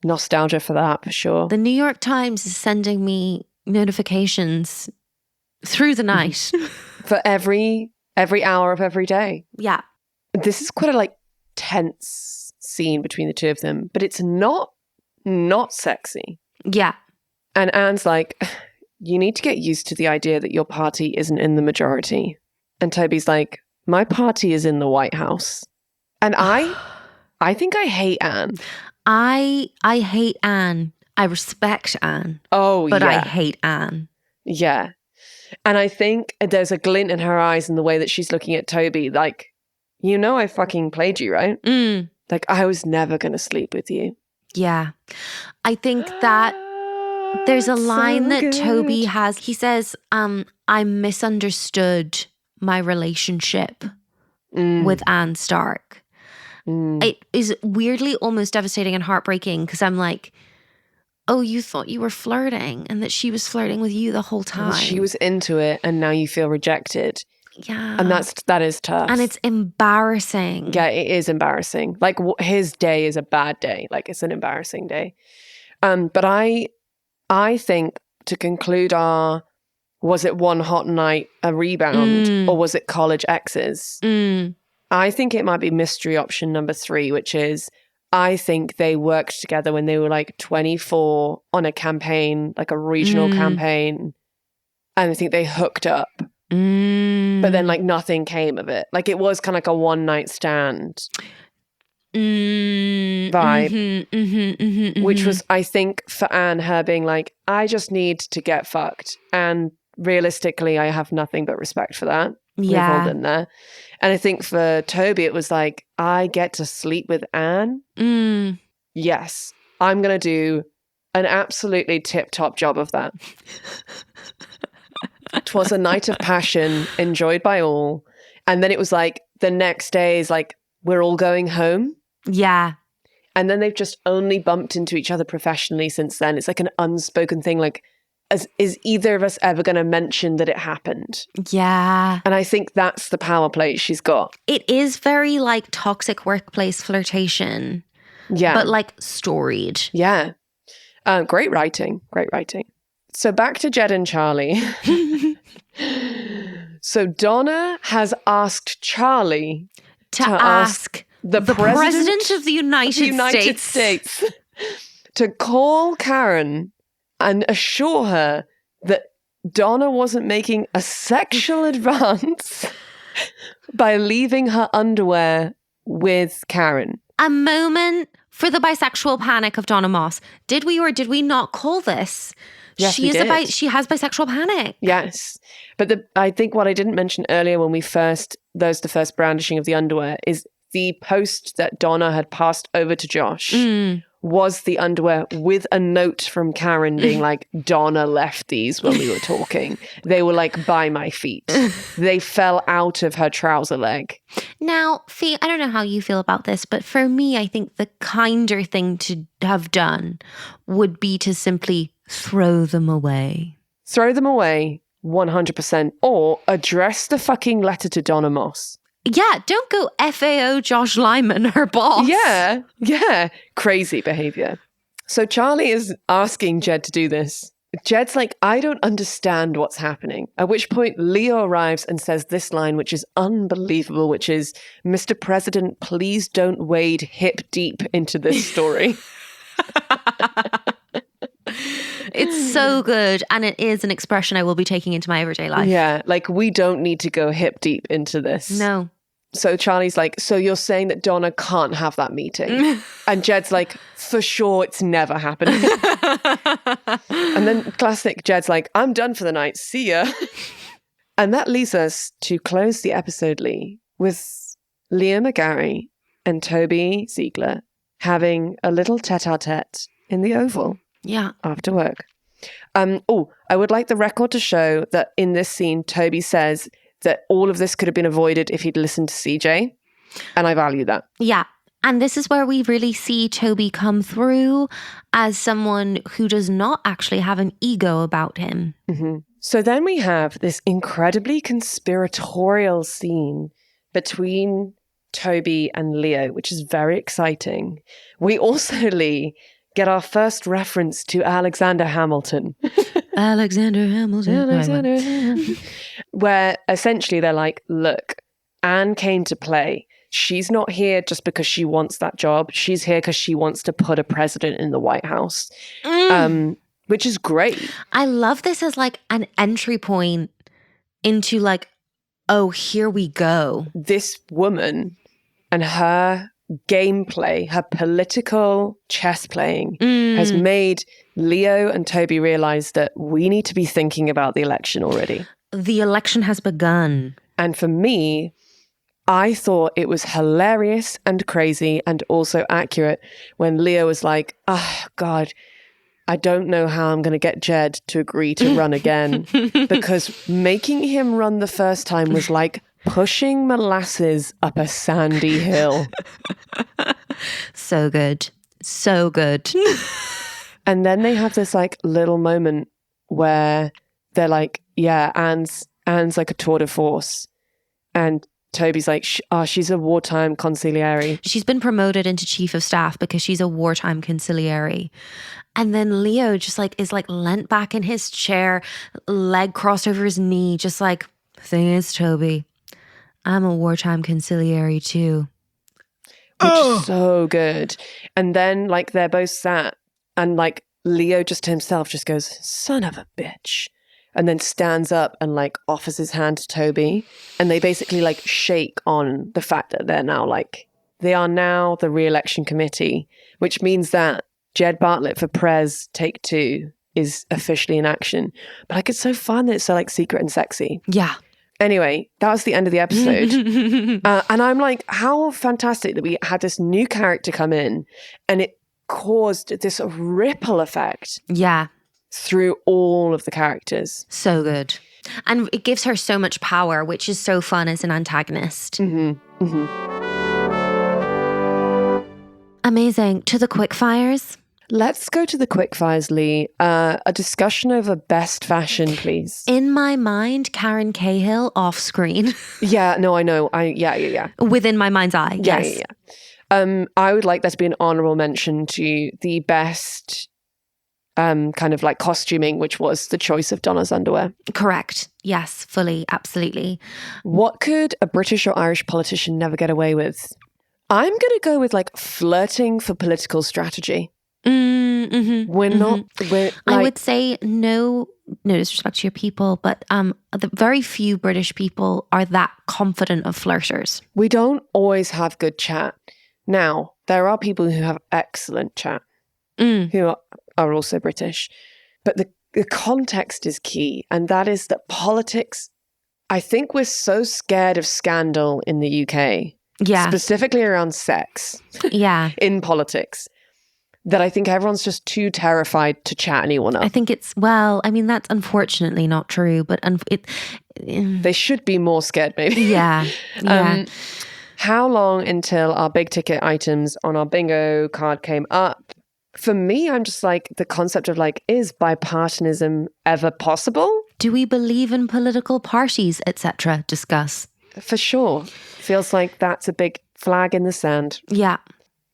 Nostalgia for that, for sure. The New York Times is sending me notifications through the night. For every hour of every day. Yeah. This is quite a tense scene between the two of them, but it's not sexy. Yeah. And Anne's like, you need to get used to the idea that your party isn't in the majority. And Toby's like, my party is in the White House. And I think I hate Anne. I hate Anne. I respect Anne. Oh, but yeah. I hate Anne. Yeah. And I think there's a glint in her eyes in the way that she's looking at Toby. Like, you know I fucking played you, right? Like, I was never going to sleep with you. Yeah. I think that there's a line that Toby has. He says, I misunderstood my relationship with Anne Stark. It is weirdly almost devastating and heartbreaking because I'm like, oh, you thought you were flirting and that she was flirting with you the whole time. And she was into it and now you feel rejected. Yeah. And that is tough. And it's embarrassing. Yeah, it is embarrassing. Like his day is a bad day. Like it's an embarrassing day. But I think to conclude was it one hot night, a rebound, or was it college exes? I think it might be mystery option number 3, which is I think they worked together when they were like 24 on a campaign, like a regional campaign. And I think they hooked up. But then like nothing came of it. Like it was kind of like a one night stand vibe, which was, I think, for Anne, her being like, I just need to get fucked. And realistically, I have nothing but respect for that. Yeah. We've all been there. And I think for Toby, it was like, I get to sleep with Anne. Yes, I'm going to do an absolutely tip-top job of that. 'Twas a night of passion, enjoyed by all. And then it was like, the next day is like, we're all going home. Yeah. And then they've just only bumped into each other professionally since then. It's like an unspoken thing, like, is either of us ever going to mention that it happened? Yeah. And I think that's the power play she's got. It is very like toxic workplace flirtation. Yeah. But like storied. Yeah. Great writing. Great writing. So back to Jed and Charlie. So Donna has asked Charlie to ask the president of the United States to call Karen and assure her that Donna wasn't making a sexual advance by leaving her underwear with Karen. A moment for the bisexual panic of Donna Moss. Did we or did we not call this? Yes, she has bisexual panic. Yes. But I think what I didn't mention earlier when the first brandishing of the underwear is the post that Donna had passed over to Josh was the underwear with a note from Karen being like, Donna left these when we were talking. They were like by my feet. They fell out of her trouser leg. Now, Fee, I don't know how you feel about this, but for me, I think the kinder thing to have done would be to simply throw them away. Throw them away, 100%. Or address the fucking letter to Donna Moss. Yeah, don't go FAO Josh Lyman, her boss. Yeah. Crazy behavior. So Charlie is asking Jed to do this. Jed's like, I don't understand what's happening. At which point Leo arrives and says this line, which is unbelievable, which is, Mr. President, please don't wade hip deep into this story. It's so good. And it is an expression I will be taking into my everyday life. Yeah, like we don't need to go hip deep into this. No. So Charlie's like, so you're saying that Donna can't have that meeting? And Jed's like, for sure, it's never happening. And then classic Jed's like, I'm done for the night. See ya. And that leaves us to close the episode, Lee, with Leah McGarry and Toby Ziegler having a little tete-a-tete in the Oval. Yeah. After work. I would like the record to show that in this scene, Toby says, that all of this could have been avoided if he'd listened to CJ. And I value that. Yeah. And this is where we really see Toby come through as someone who does not actually have an ego about him. Mm-hmm. So then we have this incredibly conspiratorial scene between Toby and Leo, which is very exciting. We also, Leigh, get our first reference to Alexander Hamilton. Alexander Hamilton. Where essentially they're like, look, Anne came to play. She's not here just because she wants that job. She's here because she wants to put a president in the White House, which is great. I love this as like an entry point into like, oh, here we go. This woman and her gameplay, her political chess playing has made Leo and Toby realize that we need to be thinking about the election already. The election has begun. And for me, I thought it was hilarious and crazy and also accurate when Leo was like, oh, God, I don't know how I'm going to get Jed to agree to run again. Because making him run the first time was like pushing molasses up a sandy hill. So good. So good. And then they have this like little moment where they're like, yeah, Anne's like a tour de force. And Toby's like, she's a wartime consigliere. She's been promoted into chief of staff because she's a wartime consigliere. And then Leo just like is like leant back in his chair, leg crossed over his knee, just like, thing is, Toby, I'm a wartime consigliere too. Which is so good. And then like they're both sat and like Leo just to himself just goes, son of a bitch. And then stands up and like offers his hand to Toby. And they basically like shake on the fact that they are now the reelection committee, which means that Jed Bartlet for Prez Take 2 is officially in action. But like it's so fun that it's so like secret and sexy. Yeah. Anyway, that was the end of the episode. And I'm like, how fantastic that we had this new character come in and it caused this ripple effect. Yeah. Through all of the characters. So good. And it gives her so much power, which is so fun as an antagonist. Mm-hmm. Mm-hmm. Amazing. To the quickfires. Let's go to the quickfires, Leigh. A discussion over best fashion, please. In my mind, Karen Cahill off screen. Yeah, no, I know. Yeah. Within my mind's eye, yes. Yeah. I would like that to be an honourable mention to the best kind of like costuming, which was the choice of Donna's underwear. Correct. Yes, fully. Absolutely. What could a British or Irish politician never get away with? I'm going to go with like flirting for political strategy. I would say no disrespect to your people, but the very few British people are that confident of flirters. We don't always have good chat. Now, there are people who have excellent chat, who are also British. But the context is key. And that is that politics, I think we're so scared of scandal in the UK. Yeah. Specifically around sex. Yeah. In politics. That I think everyone's just too terrified to chat anyone up. I think that's unfortunately not true, but they should be more scared maybe. Yeah. How long until our big ticket items on our bingo card came up? For me, I'm just like the concept of like, is bipartisanism ever possible? Do we believe in political parties, etc.? Discuss. For sure. Feels like that's a big flag in the sand. Yeah.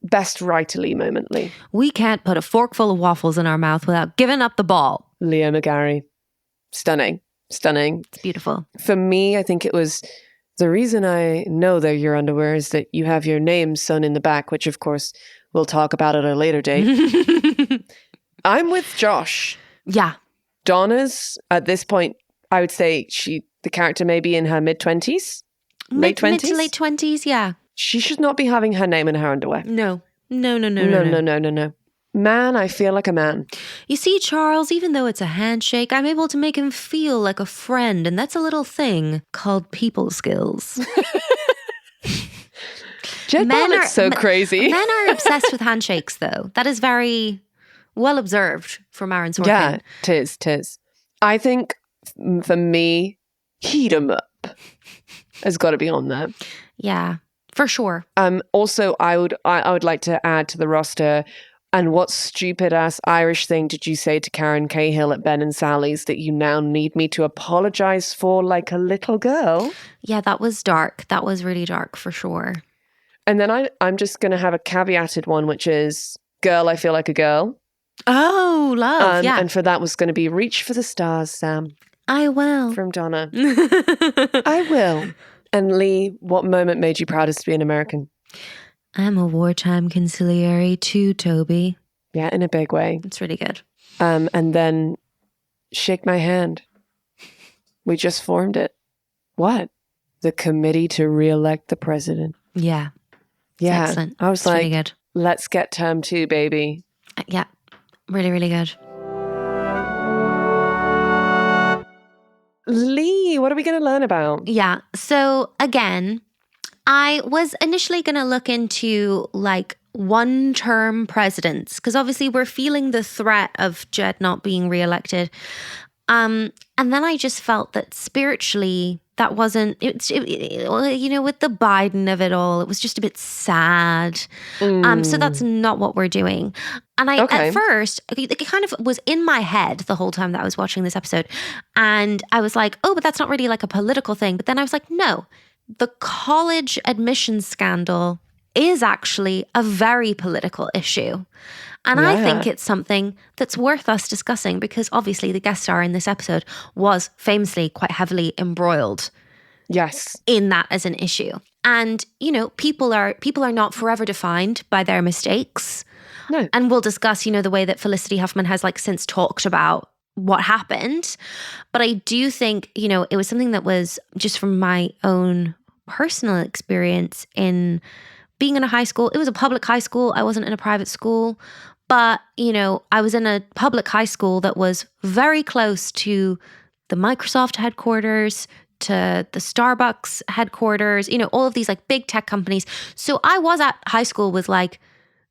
Best writerly moment, Leigh. We can't put a fork full of waffles in our mouth without giving up the ball. Leo McGarry. Stunning. It's beautiful. For me, I think it was the reason I know they're your underwear is that you have your name sewn in the back, which of course we'll talk about at a later date. I'm with Josh. Yeah. Donna's, at this point, I would say the character may be in her mid-20s. Late 20s? Mid to late 20s, yeah. She should not be having her name in her underwear. No. No. Man, I feel like a man. You see, Charles, even though it's a handshake, I'm able to make him feel like a friend, and that's a little thing called people skills. Jed Bartlet's so crazy. Men are obsessed with handshakes, though. That is very well observed from Aaron Sorkin. Yeah, tis. I think for me, heat 'em up. has got to be on there. Yeah, for sure. Also, I would like to add to the roster. And what stupid ass Irish thing did you say to Karen Cahill at Ben and Sally's that you now need me to apologize for like a little girl? Yeah, that was dark. That was really dark for sure. And then I'm just going to have a caveated one, which is, girl, I feel like a girl. Oh, love, yeah. And for that was going to be Reach for the Stars, Sam. I will. From Donna. I will. And Leigh, what moment made you proudest to be an American? I'm a wartime conciliary too, Toby. Yeah, in a big way. It's really good. And then Shake My Hand. We just formed it. What? The committee to re-elect the president. Yeah. Yeah. Excellent. I was it's like, really good. Let's get term 2, baby. Yeah. Really, really good. Leigh, what are we going to learn about? Yeah. So again, I was initially going to look into like one-term presidents because obviously we're feeling the threat of Jed not being reelected. And then I just felt that spiritually that wasn't, with the Biden of it all, it was just a bit sad. So that's not what we're doing. And at first, it kind of was in my head the whole time that I was watching this episode. And I was like, oh, but that's not really like a political thing. But then I was like, no, the college admissions scandal is actually a very political issue. And I think it's something that's worth us discussing because obviously the guest star in this episode was famously quite heavily embroiled in that as an issue. And, people are not forever defined by their mistakes. No. And we'll discuss, the way that Felicity Huffman has like since talked about what happened. But I do think, it was something that was just from my own personal experience in being in a high school. It was a public high school. I wasn't in a private school. But, I was in a public high school that was very close to the Microsoft headquarters, to the Starbucks headquarters, all of these like big tech companies. So I was at high school with like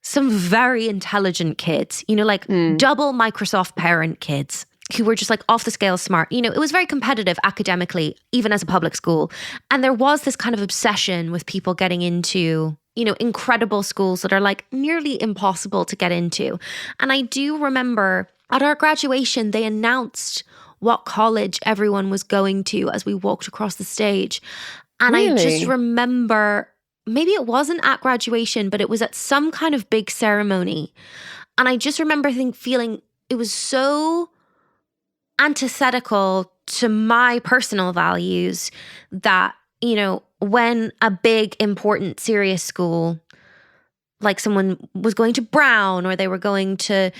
some very intelligent kids, double Microsoft parent kids who were just like off the scale smart. It was very competitive academically, even as a public school. And there was this kind of obsession with people getting into incredible schools that are like nearly impossible to get into. And I do remember at our graduation, they announced what college everyone was going to as we walked across the stage. And I just remember, maybe it wasn't at graduation, but it was at some kind of big ceremony. And I just remember feeling it was so antithetical to my personal values that, when a big, important, serious school, like someone was going to Brown or they were going to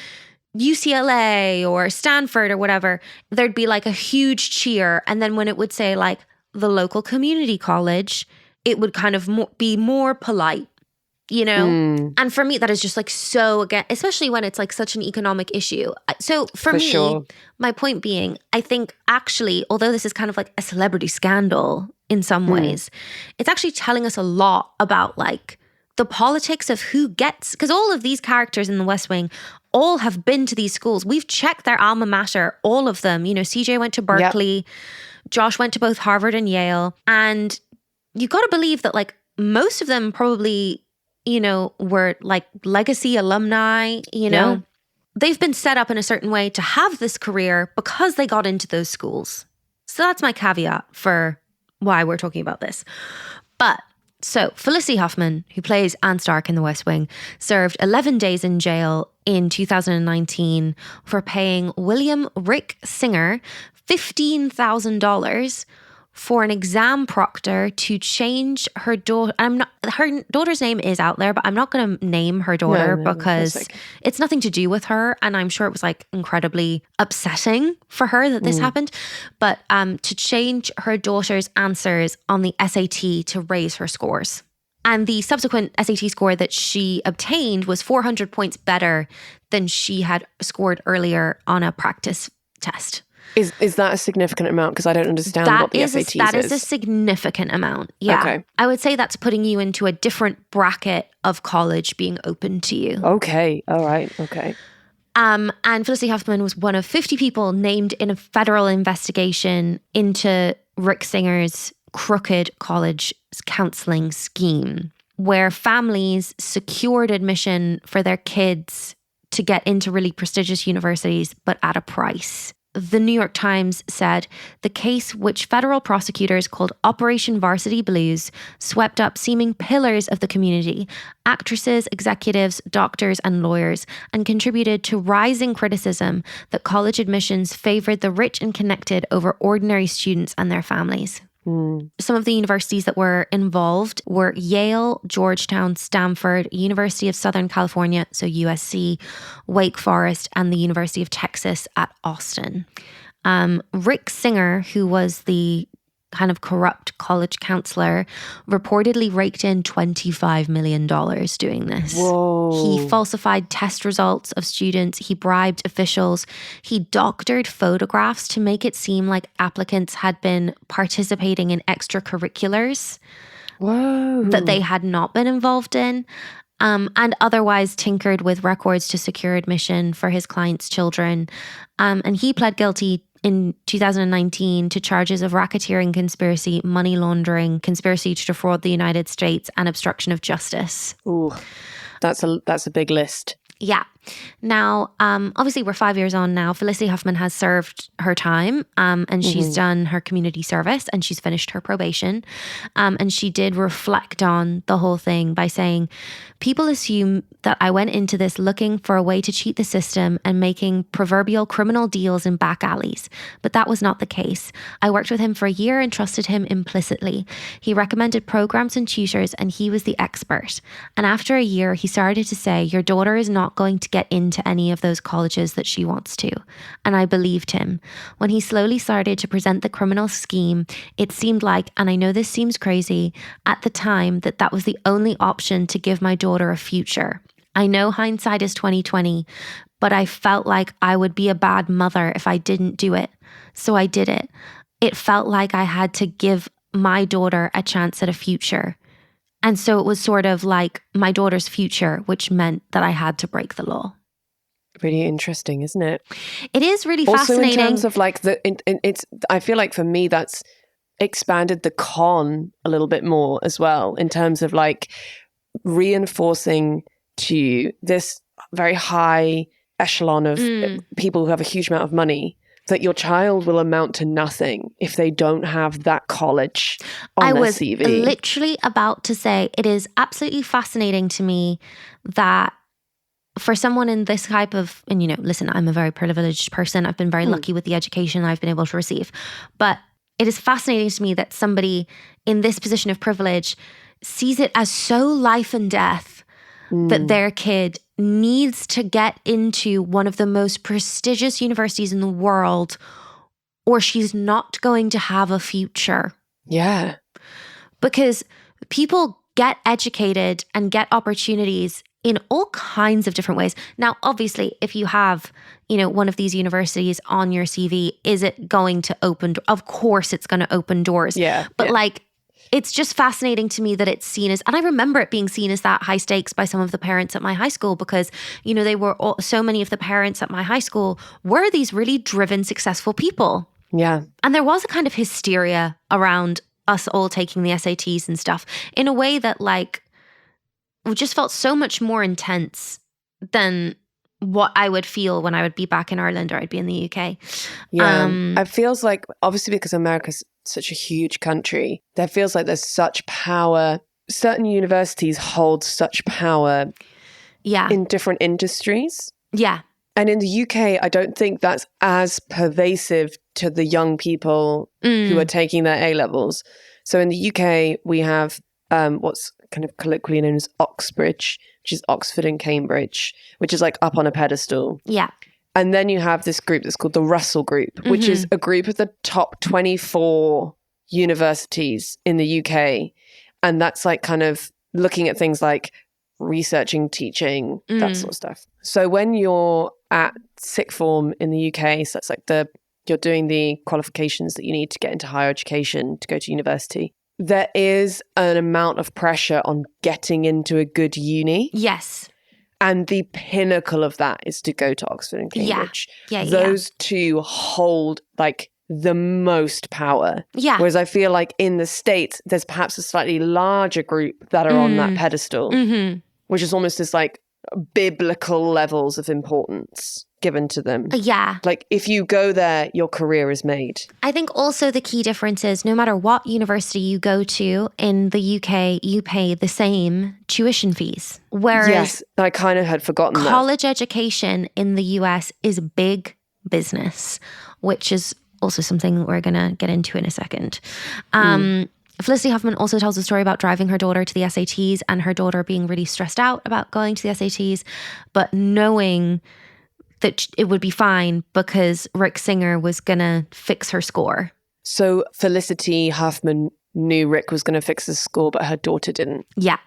UCLA or Stanford or whatever, there'd be like a huge cheer. And then when it would say like the local community college, it would kind of be more polite, And for me, that is just like so, again, especially when it's like such an economic issue. So for me, my point being, I think actually, although this is kind of like a celebrity scandal in some ways, it's actually telling us a lot about like the politics of who gets, because all of these characters in the West Wing all have been to these schools. We've checked their alma mater, all of them. CJ went to Berkeley, Josh went to both Harvard and Yale. And you got to believe that like most of them probably, were like legacy alumni, They've been set up in a certain way to have this career because they got into those schools. So that's my caveat for why we're talking about this. But so Felicity Huffman, who plays Anne Stark in The West Wing, served 11 days in jail in 2019 for paying William Rick Singer $15,000 for an exam proctor to change her daughter. Her daughter's name is out there, but I'm not going to name her daughter because it's nothing to do with her. And I'm sure it was like incredibly upsetting for her that this happened. But to change her daughter's answers on the SAT to raise her scores. And the subsequent SAT score that she obtained was 400 points better than she had scored earlier on a practice test. Is that a significant amount? Because I don't understand what the SATs is. That is a significant amount. Yeah. Okay. I would say that's putting you into a different bracket of college being open to you. Okay. All right. Okay. And Felicity Huffman was one of 50 people named in a federal investigation into Rick Singer's crooked college counselling scheme where families secured admission for their kids to get into really prestigious universities, but at a price. The New York Times said the case, which federal prosecutors called Operation Varsity Blues, swept up seeming pillars of the community, actresses, executives, doctors, and lawyers, and contributed to rising criticism that college admissions favored the rich and connected over ordinary students and their families. Some of the universities that were involved were Yale, Georgetown, Stanford, University of Southern California, so USC, Wake Forest, and the University of Texas at Austin. Rick Singer, who was the kind of corrupt college counselor, reportedly raked in $25 million doing this. Whoa. He falsified test results of students. He bribed officials. He doctored photographs to make it seem like applicants had been participating in extracurriculars that they had not been involved in. And otherwise tinkered with records to secure admission for his clients' children. And he pled guilty in 2019 to charges of racketeering conspiracy, money laundering, conspiracy to defraud the United States, and obstruction of justice. Ooh, that's a big list. Yeah. Now, obviously, we're 5 years on now. Felicity Huffman has served her time and she's done her community service and she's finished her probation. And she did reflect on the whole thing by saying, people assume that I went into this looking for a way to cheat the system and making proverbial criminal deals in back alleys. But that was not the case. I worked with him for a year and trusted him implicitly. He recommended programs and tutors and he was the expert. And after a year, he started to say, your daughter is not going to get into any of those colleges that she wants to. And I believed him. When he slowly started to present the criminal scheme, it seemed like, and I know this seems crazy, at the time that was the only option to give my daughter a future. I know hindsight is 20/20, but I felt like I would be a bad mother if I didn't do it. So I did it. It felt like I had to give my daughter a chance at a future. And so it was sort of like my daughter's future, which meant that I had to break the law. Really interesting, isn't it? It is really also fascinating. In terms of like it's, I feel like for me that's expanded the con a little bit more as well in terms of like reinforcing to this very high echelon of people who have a huge amount of money that your child will amount to nothing if they don't have that college on their CV. I was literally about to say, it is absolutely fascinating to me that for someone in this type of, and listen, I'm a very privileged person. I've been very lucky with the education I've been able to receive. But it is fascinating to me that somebody in this position of privilege sees it as so life and death that their kid needs to get into one of the most prestigious universities in the world, or she's not going to have a future. Yeah. Because people get educated and get opportunities in all kinds of different ways. Now, obviously, if you have, one of these universities on your CV, is it going to open? Of course, it's going to open doors. Yeah. But it's just fascinating to me that it's seen as, and I remember it being seen as that high stakes by some of the parents at my high school because, they were so many of the parents at my high school were these really driven, successful people. Yeah. And there was a kind of hysteria around us all taking the SATs and stuff in a way that it just felt so much more intense than what I would feel when I would be back in Ireland or I'd be in the UK. Yeah. It feels like, obviously because America's such a huge country, there feels like there's such power. Certain universities hold such power in different industries. Yeah. And in the UK, I don't think that's as pervasive to the young people who are taking their A-levels. So in the UK, we have what's kind of colloquially known as Oxbridge, which is Oxford and Cambridge, which is like up on a pedestal. Yeah. And then you have this group that's called the Russell Group, which is a group of the top 24 universities in the UK. And that's like kind of looking at things like researching, teaching, that sort of stuff. So when you're at sixth form in the UK, so it's like you're doing the qualifications that you need to get into higher education to go to university. There is an amount of pressure on getting into a good uni. Yes. And the pinnacle of that is to go to Oxford and Cambridge. Yeah. Those two hold, like, the most power. Yeah. Whereas I feel like in the States, there's perhaps a slightly larger group that are on that pedestal, which is almost as like biblical levels of importance given to them. Yeah. Like if you go there, your career is made. I think also the key difference is no matter what university you go to in the UK, you pay the same tuition fees. Whereas yes, I kind of had forgotten college education in the US is big business, which is also something we're going to get into in a second. Felicity Huffman also tells a story about driving her daughter to the SATs and her daughter being really stressed out about going to the SATs, but knowing that it would be fine because Rick Singer was going to fix her score. So Felicity Huffman knew Rick was going to fix his score, but her daughter didn't. Yeah.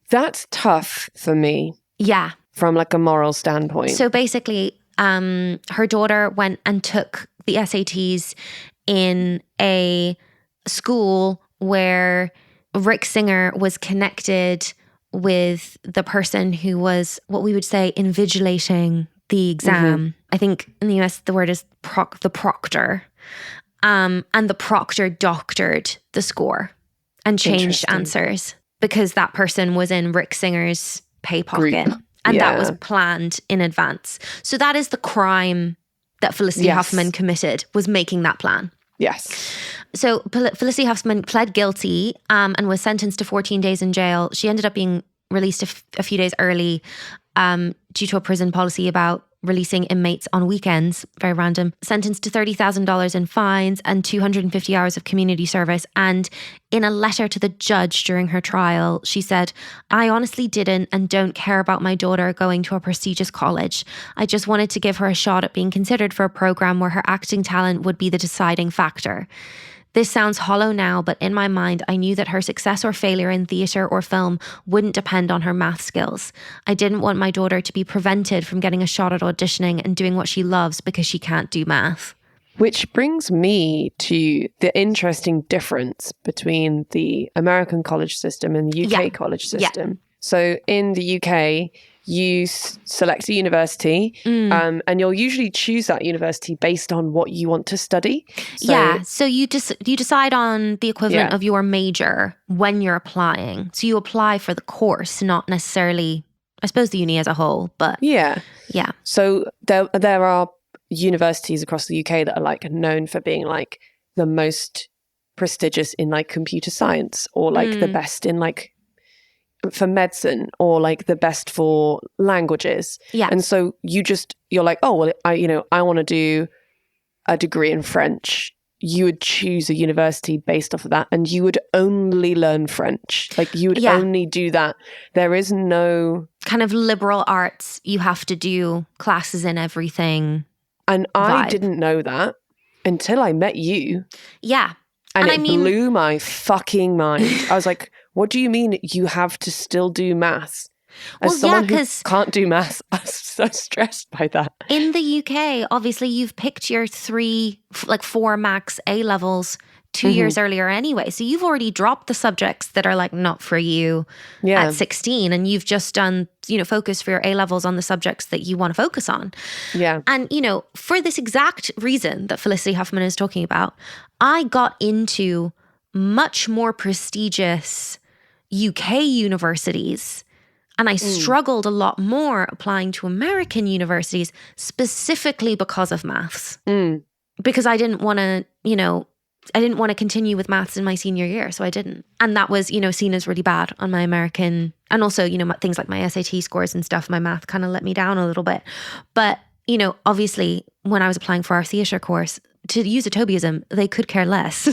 That's tough for me. Yeah. From like a moral standpoint. So basically, her daughter went and took the SATs in a school where Rick Singer was connected with the person who was what we would say invigilating the exam. I think in the US the word is the proctor. And the proctor doctored the score and changed answers because that person was in Rick Singer's pay pocket. Group. And that was planned in advance. So that is the crime that Felicity Huffman committed, was making that plan. Yes. So Felicity Huffman pled guilty and was sentenced to 14 days in jail. She ended up being released a few days early due to a prison policy about releasing inmates on weekends, very random, sentenced to $30,000 in fines and 250 hours of community service. And in a letter to the judge during her trial, she said, "I honestly didn't and don't care about my daughter going to a prestigious college. I just wanted to give her a shot at being considered for a program where her acting talent would be the deciding factor. This sounds hollow now, but in my mind, I knew that her success or failure in theatre or film wouldn't depend on her math skills. I didn't want my daughter to be prevented from getting a shot at auditioning and doing what she loves because she can't do math." Which brings me to the interesting difference between the American college system and the UK college system. So in the UK, you select a university and you'll usually choose that university based on what you want to study. So you decide on the equivalent of your major when you're applying. So you apply for the course, not necessarily, I suppose, the uni as a whole, but yeah. So there are universities across the UK that are like known for being like the most prestigious in like computer science or like the best in like for medicine or like the best for languages. Yeah. And so you're like, oh, well, I want to do a degree in French. You would choose a university based off of that and you would only learn French. Like you would only do that. There is no kind of liberal arts. You have to do classes in everything. And I didn't know that until I met you. Yeah. And it blew my fucking mind. I was like, what do you mean you have to still do maths? As someone who can't do maths, I'm so stressed by that. In the UK, obviously, you've picked your 4 max A levels 2 years earlier anyway. So you've already dropped the subjects that are like not for you at 16. And you've just done, focus for your A levels on the subjects that you want to focus on. Yeah. And, for this exact reason that Felicity Huffman is talking about, I got into much more prestigious UK universities. And I struggled a lot more applying to American universities specifically because of maths. Because I didn't want to, I didn't want to continue with maths in my senior year, so I didn't. And that was, seen as really bad on my American, and also, things like my SAT scores and stuff, my math kind of let me down a little bit. But, obviously, when I was applying for our theatre course, to use a Tobyism, they could care less.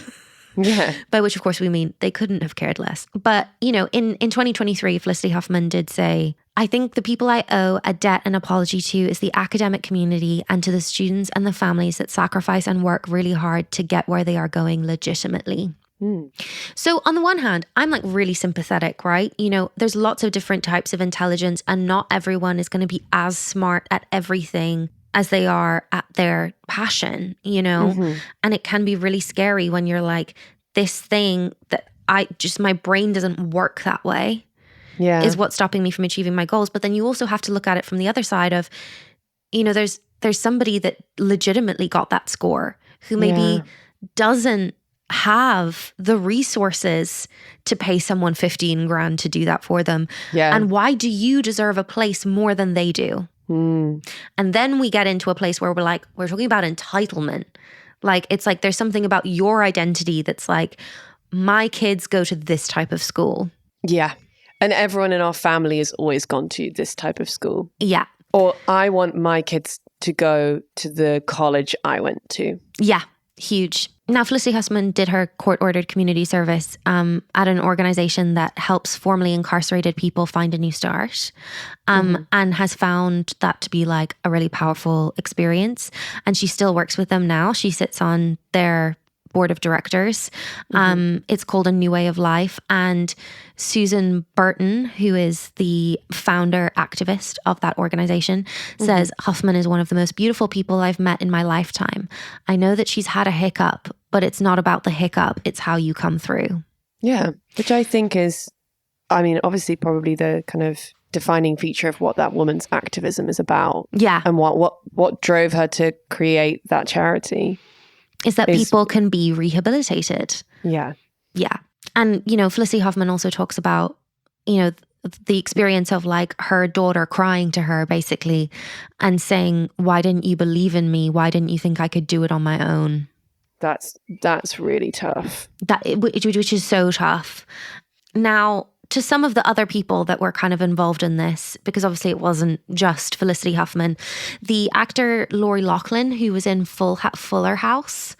Yeah. By which, of course, we mean they couldn't have cared less. But, in 2023, Felicity Huffman did say, "I think the people I owe a debt and apology to is the academic community and to the students and the families that sacrifice and work really hard to get where they are going legitimately." So on the one hand, I'm like really sympathetic, right? There's lots of different types of intelligence and not everyone is going to be as smart at everything as they are at their passion, And it can be really scary when you're like, this thing that my brain doesn't work that way is what's stopping me from achieving my goals. But then you also have to look at it from the other side of, there's somebody that legitimately got that score who maybe doesn't have the resources to pay someone 15 grand to do that for them. Yeah. And why do you deserve a place more than they do? Mm. And then we get into a place where we're talking about entitlement. Like, it's like there's something about your identity that's like, my kids go to this type of school. Yeah. And everyone in our family has always gone to this type of school. Yeah. Or I want my kids to go to the college I went to. Yeah. Huge. Now, Felicity Huffman did her court-ordered community service at an organization that helps formerly incarcerated people find a new start, and has found that to be like a really powerful experience. And she still works with them now. She sits on their board of directors. It's called A New Way of Life. And Susan Burton, who is the founder activist of that organization, says Huffman is one of the most beautiful people I've met in my lifetime. I know that she's had a hiccup, but it's not about the hiccup. It's how you come through. Yeah, which I think is, I mean, obviously probably the kind of defining feature of what that woman's activism is about. Yeah. And what drove her to create that charity. Is that people can be rehabilitated. Yeah. Yeah. And, you know, Felicity Huffman also talks about, you know, the experience of like her daughter crying to her basically and saying, why didn't you believe in me? Why didn't you think I could do it on my own? That's really tough. Which is so tough. Now, to some of the other people that were kind of involved in this, because obviously it wasn't just Felicity Huffman, the actor Lori Loughlin, who was in Fuller House.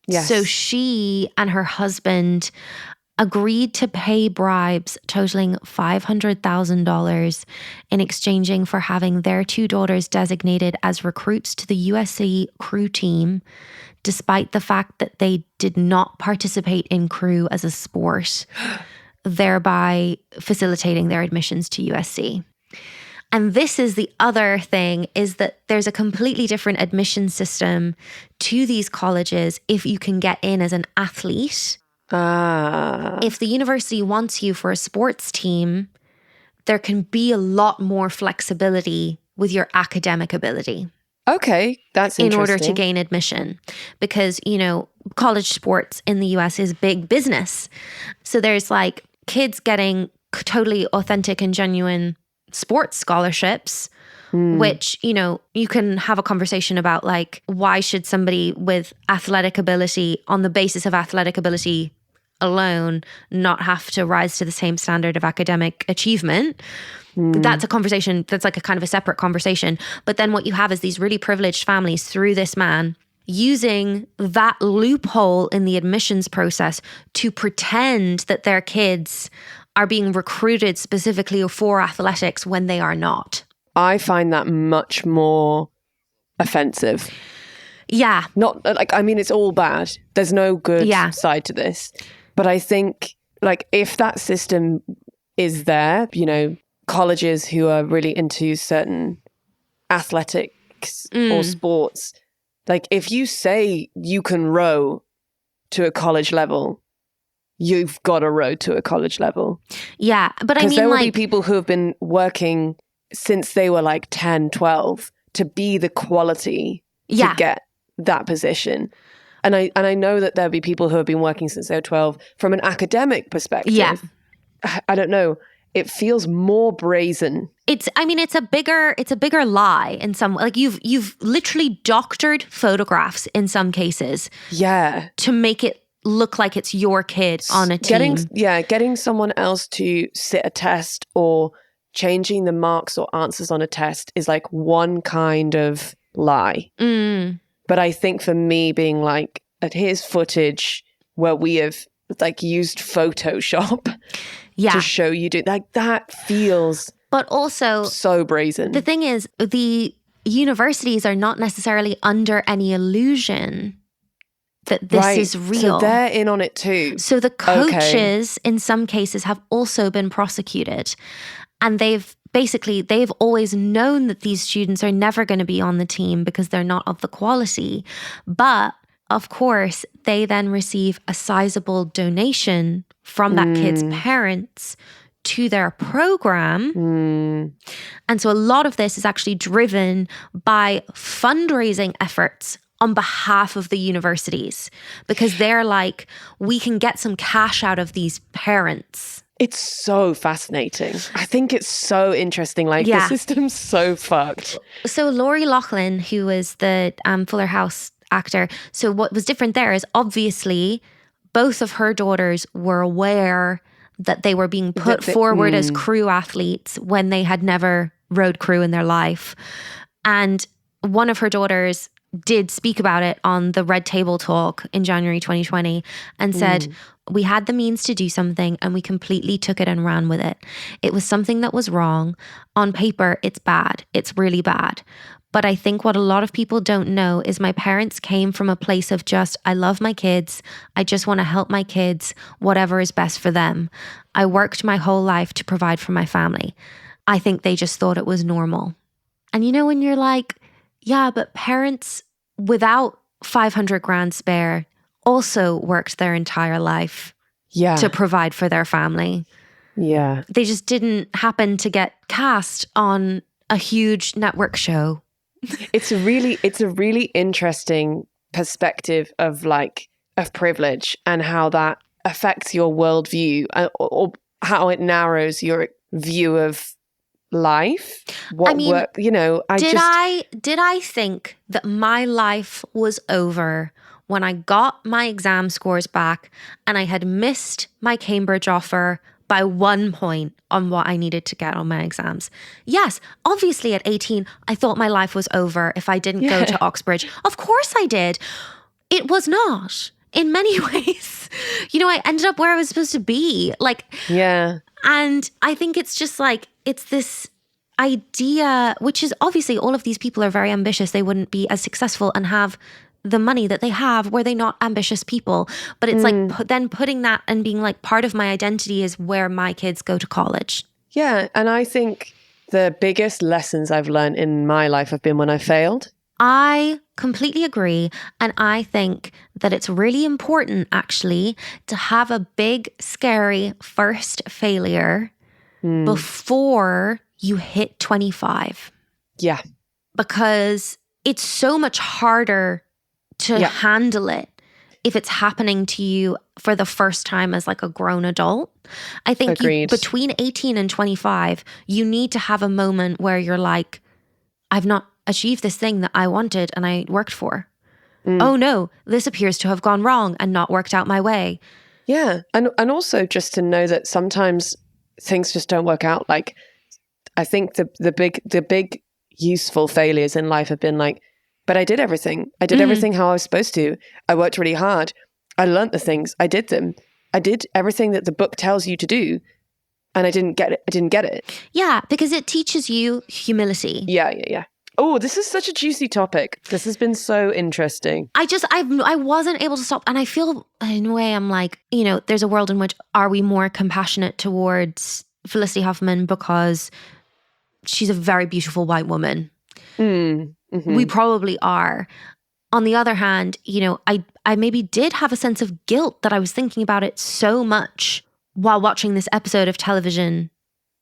Yes. So she and her husband agreed to pay bribes totaling $500,000 in exchanging for having their two daughters designated as recruits to the USC crew team, despite the fact that they did not participate in crew as a sport, thereby facilitating their admissions to USC. And this is the other thing, is that there's a completely different admission system to these colleges if you can get in as an athlete. If the university wants you for a sports team, there can be a lot more flexibility with your academic ability. Okay, that's interesting. In order to gain admission. Because, you know, college sports in the US is big business. So there's like kids getting totally authentic and genuine sports scholarships, which, you know, you can have a conversation about like, why should somebody with athletic ability on the basis of athletic ability alone not have to rise to the same standard of academic achievement? That's a conversation that's like a kind of a separate conversation. But then what you have is these really privileged families through this man using that loophole in the admissions process to pretend that their kids are being recruited specifically for athletics when they are not. I find that much more offensive. Yeah. Not like, I mean, it's all bad. There's no good side to this. But I think like if that system is there, you know, colleges who are really into certain athletics or sports, like if you say you can row to a college level, you've got to row to a college level. Yeah, but I mean, there will like, be people who have been working since they were like 10, 12 to be the quality to get that position. And I know that there'll be people who have been working since they were 12 from an academic perspective. Yeah. I don't know. It feels more brazen. It's a bigger lie in some, like you've literally doctored photographs in some cases. Yeah. To make it look like it's your kid on a team. Getting someone else to sit a test or changing the marks or answers on a test is like one kind of lie. But I think for me being like, here's footage where we have like used Photoshop to show you do like that feels but also so brazen. The thing is, the universities are not necessarily under any illusion that this is real. So they're in on it too. So the coaches in some cases have also been prosecuted. And they've always known that these students are never going to be on the team because they're not of the quality. But of course, they then receive a sizable donation from that kid's parents to their program. And so a lot of this is actually driven by fundraising efforts on behalf of the universities because they're like, we can get some cash out of these parents. It's so fascinating. I think it's so interesting. Like the system's so fucked. So Lori Loughlin, who was the Fuller House actor. So what was different there is obviously both of her daughters were aware that they were being put forward as crew athletes when they had never rowed crew in their life. And one of her daughters did speak about it on the Red Table Talk in January 2020 and said, we had the means to do something and we completely took it and ran with it. It was something that was wrong. On paper, it's bad. It's really bad. But I think what a lot of people don't know is my parents came from a place of just, I love my kids. I just want to help my kids, whatever is best for them. I worked my whole life to provide for my family. I think they just thought it was normal. And you know, when you're like, yeah, but parents without 500 grand spare also worked their entire life to provide for their family. Yeah. They just didn't happen to get cast on a huge network show. It's a really interesting perspective of privilege and how that affects your worldview or how it narrows your view of life. Did I think that my life was over when I got my exam scores back and I had missed my Cambridge offer by 1 point on what I needed to get on my exams? Yes, obviously at 18, I thought my life was over if I didn't go to Oxbridge. Of course I did. It was not. In many ways, I ended up where I was supposed to be. And I think it's just it's this idea, which is obviously all of these people are very ambitious. They wouldn't be as successful and have the money that they have were they not ambitious people. But it's then putting that and being part of my identity is where my kids go to college. Yeah. And I think the biggest lessons I've learned in my life have been when I failed. I completely agree. And I think that it's really important actually to have a big, scary first failure before you hit 25. Yeah. Because it's so much harder to handle it if it's happening to you for the first time as a grown adult. I think between 18 and 25, you need to have a moment where you're like, I've not achieved this thing that I wanted and I worked for. Oh no, this appears to have gone wrong and not worked out my way. Yeah. And also just to know that sometimes things just don't work out. I think the big useful failures in life have been but I did everything. I did everything how I was supposed to. I worked really hard. I learned the things. I did them. I did everything that the book tells you to do. And I didn't get it. Yeah, because it teaches you humility. Yeah. Oh, this is such a juicy topic. This has been so interesting. I wasn't able to stop. And I feel in a way I'm there's a world in which are we more compassionate towards Felicity Huffman because she's a very beautiful white woman. Mm-hmm. We probably are. On the other hand, I maybe did have a sense of guilt that I was thinking about it so much while watching this episode of television,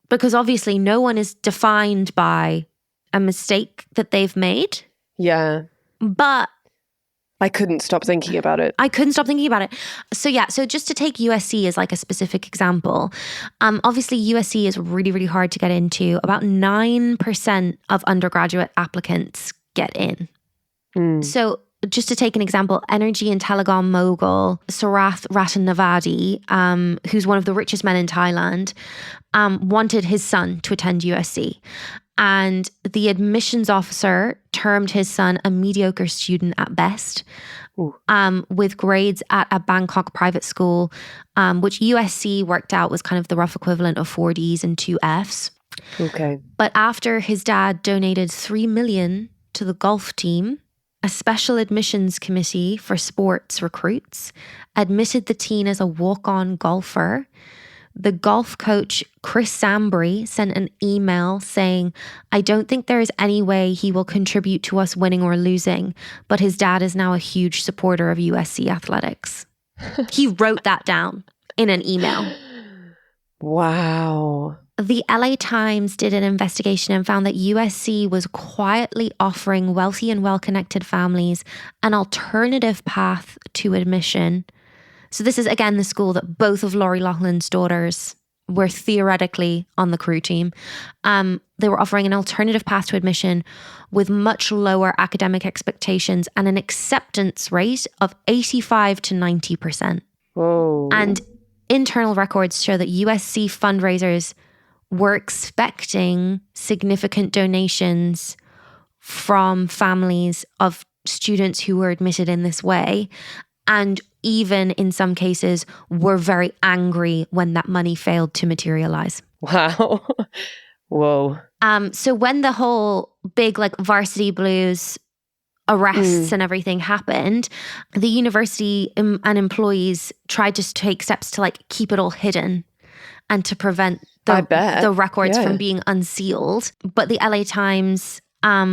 because obviously no one is defined by a mistake that they've made. Yeah. But I couldn't stop thinking about it. So just to take USC as a specific example, obviously USC is really, really hard to get into. About 9% of undergraduate applicants get in. So just to take an example, energy and telecom mogul Sarath Ratanavadi, who's one of the richest men in Thailand, wanted his son to attend USC. And the admissions officer termed his son a mediocre student at best, with grades at a Bangkok private school, which USC worked out was kind of the rough equivalent of 4 Ds and 2 Fs. Okay. But after his dad donated $3 million to the golf team, a special admissions committee for sports recruits admitted the teen as a walk-on golfer. The golf coach, Chris Sambry, sent an email saying, I don't think there is any way he will contribute to us winning or losing, but his dad is now a huge supporter of USC athletics. He wrote that down in an email. Wow. The LA Times did an investigation and found that USC was quietly offering wealthy and well-connected families an alternative path to admission. So this is, again, the school that both of Lori Loughlin's daughters were theoretically on the crew team. They were offering an alternative path to admission with much lower academic expectations and an acceptance rate of 85 to 90%. Whoa. And internal records show that USC fundraisers were expecting significant donations from families of students who were admitted in this way, and even in some cases were very angry when that money failed to materialize. Wow. Whoa. So when the whole big Varsity Blues arrests and everything happened, the university and employees tried to take steps to keep it all hidden and to prevent the records from being unsealed. But the LA Times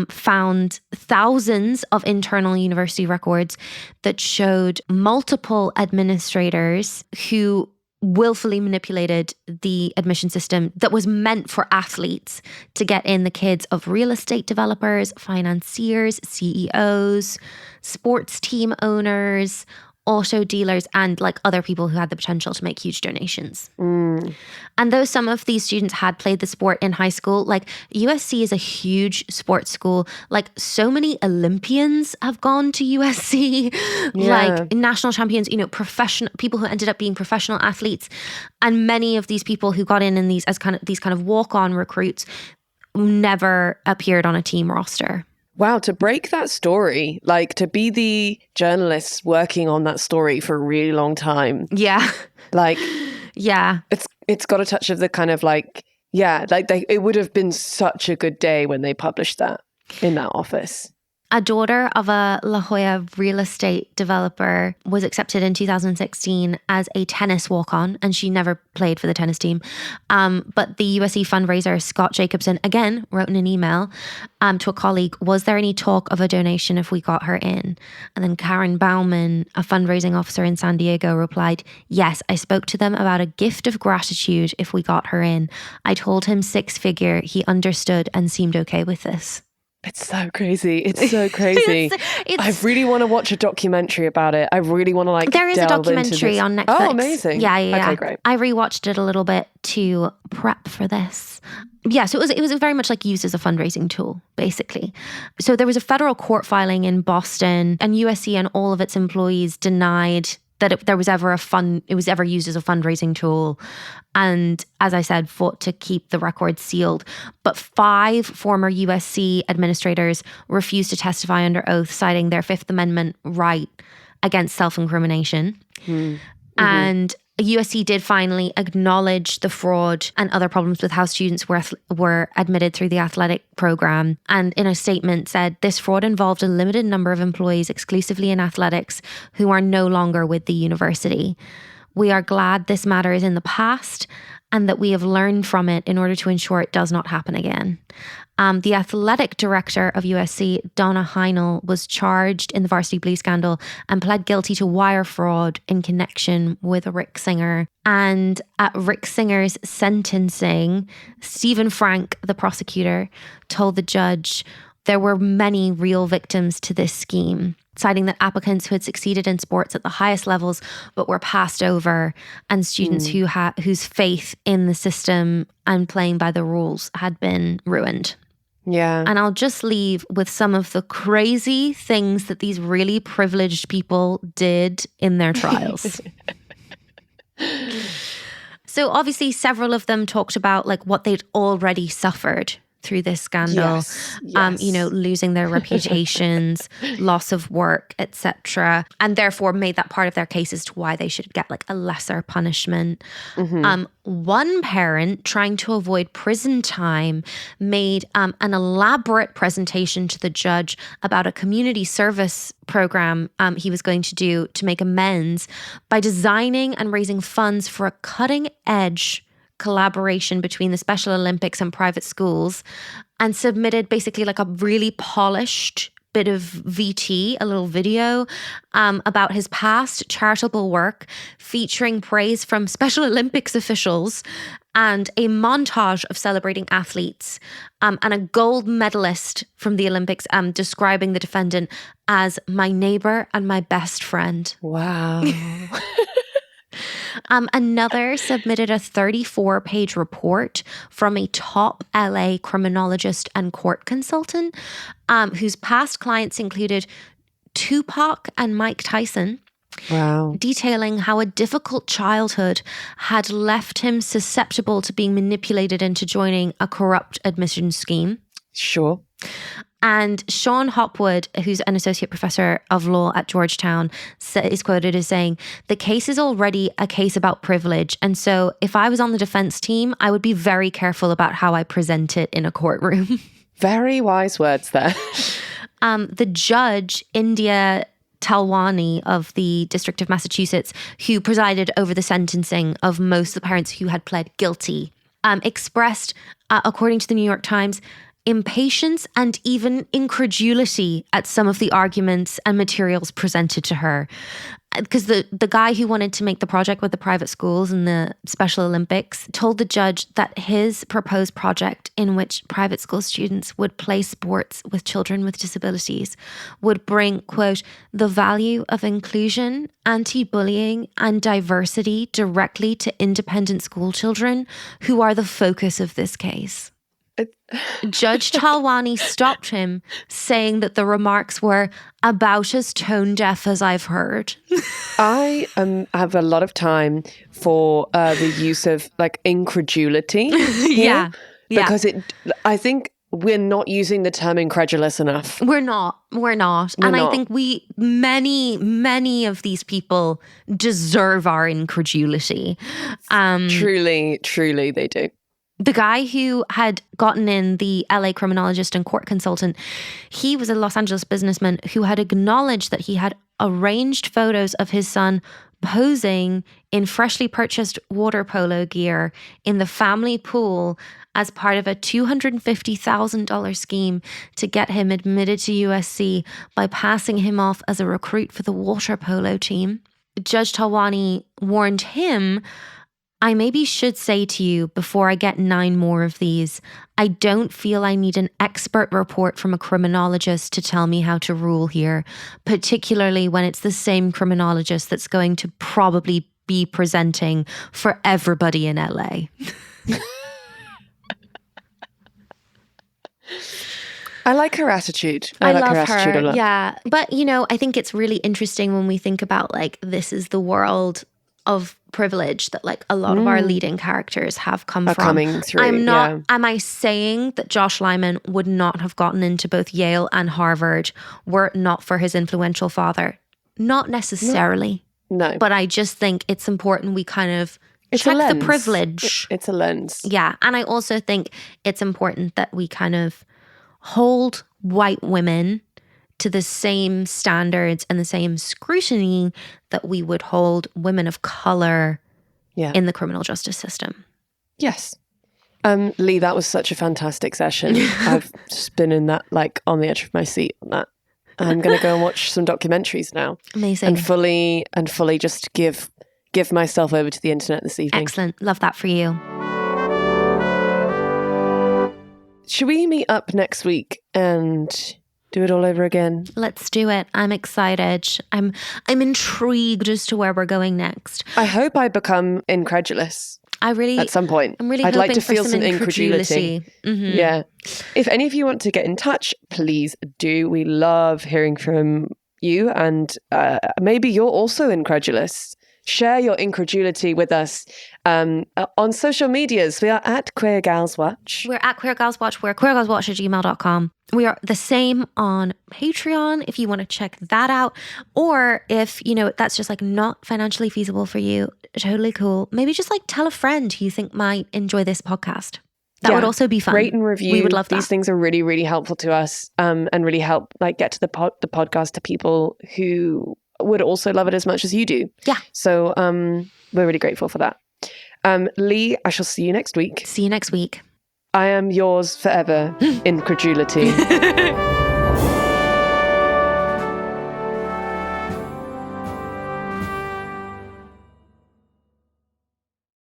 found thousands of internal university records that showed multiple administrators who willfully manipulated the admission system that was meant for athletes to get in the kids of real estate developers, financiers, CEOs, sports team owners, auto dealers, and other people who had the potential to make huge donations. And though some of these students had played the sport in high school, USC is a huge sports school. So many Olympians have gone to USC, national champions, professional people who ended up being professional athletes. And many of these people who got in these as these kind of walk-on recruits never appeared on a team roster. Wow, to break that story, to be the journalists working on that story for a really long time. Yeah. Yeah. It's got a touch of the kind of it would have been such a good day when they published that in that office. A daughter of a La Jolla real estate developer was accepted in 2016 as a tennis walk-on, and she never played for the tennis team. But the USC fundraiser, Scott Jacobson, again, wrote in an email to a colleague, was there any talk of a donation if we got her in? And then Karen Bauman, a fundraising officer in San Diego, replied, yes, I spoke to them about a gift of gratitude if we got her in. I told him 6-figure. He understood and seemed okay with this. It's so crazy. It's so crazy. I really want to watch a documentary about it. I really want to There is a documentary on Netflix. Oh, amazing. Yeah. Okay, great. I rewatched it a little bit to prep for this. Yeah, so it was very much used as a fundraising tool, basically. So there was a federal court filing in Boston, and USC and all of its employees denied that it was ever used as a fundraising tool. And as I said, fought to keep the records sealed. But 5 former USC administrators refused to testify under oath, citing their Fifth Amendment right against self-incrimination. And USC did finally acknowledge the fraud and other problems with how students were admitted through the athletic program. And in a statement said, this fraud involved a limited number of employees exclusively in athletics who are no longer with the university. We are glad this matter is in the past and that we have learned from it in order to ensure it does not happen again. The athletic director of USC, Donna Moss, was charged in the Varsity Blues scandal and pled guilty to wire fraud in connection with Rick Singer. And at Rick Singer's sentencing, Stephen Frank, the prosecutor, told the judge there were many real victims to this scheme, citing that applicants who had succeeded in sports at the highest levels but were passed over, and students whose faith in the system and playing by the rules had been ruined. Yeah. And I'll just leave with some of the crazy things that these really privileged people did in their trials. So obviously several of them talked about what they'd already suffered through this scandal, yes. Losing their reputations, loss of work, etc., and therefore made that part of their case as to why they should get a lesser punishment. One parent, trying to avoid prison time, made an elaborate presentation to the judge about a community service program he was going to do to make amends by designing and raising funds for a cutting-edge collaboration between the Special Olympics and private schools, and submitted basically a really polished bit of VT, a little video about his past charitable work featuring praise from Special Olympics officials and a montage of celebrating athletes and a gold medalist from the Olympics describing the defendant as my neighbor and my best friend. Wow. Another submitted a 34-page report from a top LA criminologist and court consultant whose past clients included Tupac and Mike Tyson. Wow. Detailing how a difficult childhood had left him susceptible to being manipulated into joining a corrupt admissions scheme. Sure. And Sean Hopwood, who's an associate professor of law at Georgetown, is quoted as saying, the case is already a case about privilege. And so if I was on the defense team, I would be very careful about how I present it in a courtroom. Very wise words there. The judge, India Talwani of the District of Massachusetts, who presided over the sentencing of most of the parents who had pled guilty, expressed, according to the New York Times, impatience and even incredulity at some of the arguments and materials presented to her. Because the guy who wanted to make the project with the private schools and the Special Olympics told the judge that his proposed project, in which private school students would play sports with children with disabilities, would bring, quote, the value of inclusion, anti-bullying, and diversity directly to independent school children who are the focus of this case. Judge Talwani stopped him, saying that the remarks were about as tone deaf as I've heard. I have a lot of time for the use of like incredulity. Yeah. Because I think we're not using the term incredulous enough. We're not. I think many of these people deserve our incredulity. Truly they do. The guy who had gotten in, the LA criminologist and court consultant, he was a Los Angeles businessman who had acknowledged that he had arranged photos of his son posing in freshly purchased water polo gear in the family pool as part of a $250,000 scheme to get him admitted to USC by passing him off as a recruit for the water polo team. Judge Talwani warned him, I maybe should say to you before I get 9 more of these, I don't feel I need an expert report from a criminologist to tell me how to rule here, particularly when it's the same criminologist that's going to probably be presenting for everybody in LA. I like her attitude. I like love her attitude a lot. Yeah. But, I think it's really interesting when we think about like, this is the world of privilege that like a lot of our leading characters have come from. Coming through. Am I saying that Josh Lyman would not have gotten into both Yale and Harvard were it not for his influential father? Not necessarily. No. But I just think it's important we kind of check the privilege. It's a lens. Yeah. And I also think it's important that we kind of hold white women to the same standards and the same scrutiny that we would hold women of color in the criminal justice system. Yes. Leigh, that was such a fantastic session. I've just been in that, like, on the edge of my seat on that. I'm going to go and watch some documentaries now. Amazing. And fully just give myself over to the internet this evening. Excellent. Love that for you. Should we meet up next week and do it all over again? Let's do it. I'm excited. I'm intrigued as to where we're going next. I hope I become incredulous. At some point. I'd like to feel some incredulity. Mm-hmm. Yeah. If any of you want to get in touch, please do. We love hearing from you, and maybe you're also incredulous. Share your incredulity with us on social medias. We are at Queer Gals Watch. We're at Queer Gals Watch. We're queergalswatch@gmail.com. We are the same on Patreon if you want to check that out. Or if, that's just like not financially feasible for you, totally cool. Maybe just like tell a friend who you think might enjoy this podcast. That would also be fun. Rate and review. We would love that. These things are really, really helpful to us and really help like get to the podcast to people who would also love it as much as you do. Yeah. So we're really grateful for that. Leigh, I shall see you next week. See you next week. I am yours forever, incredulity.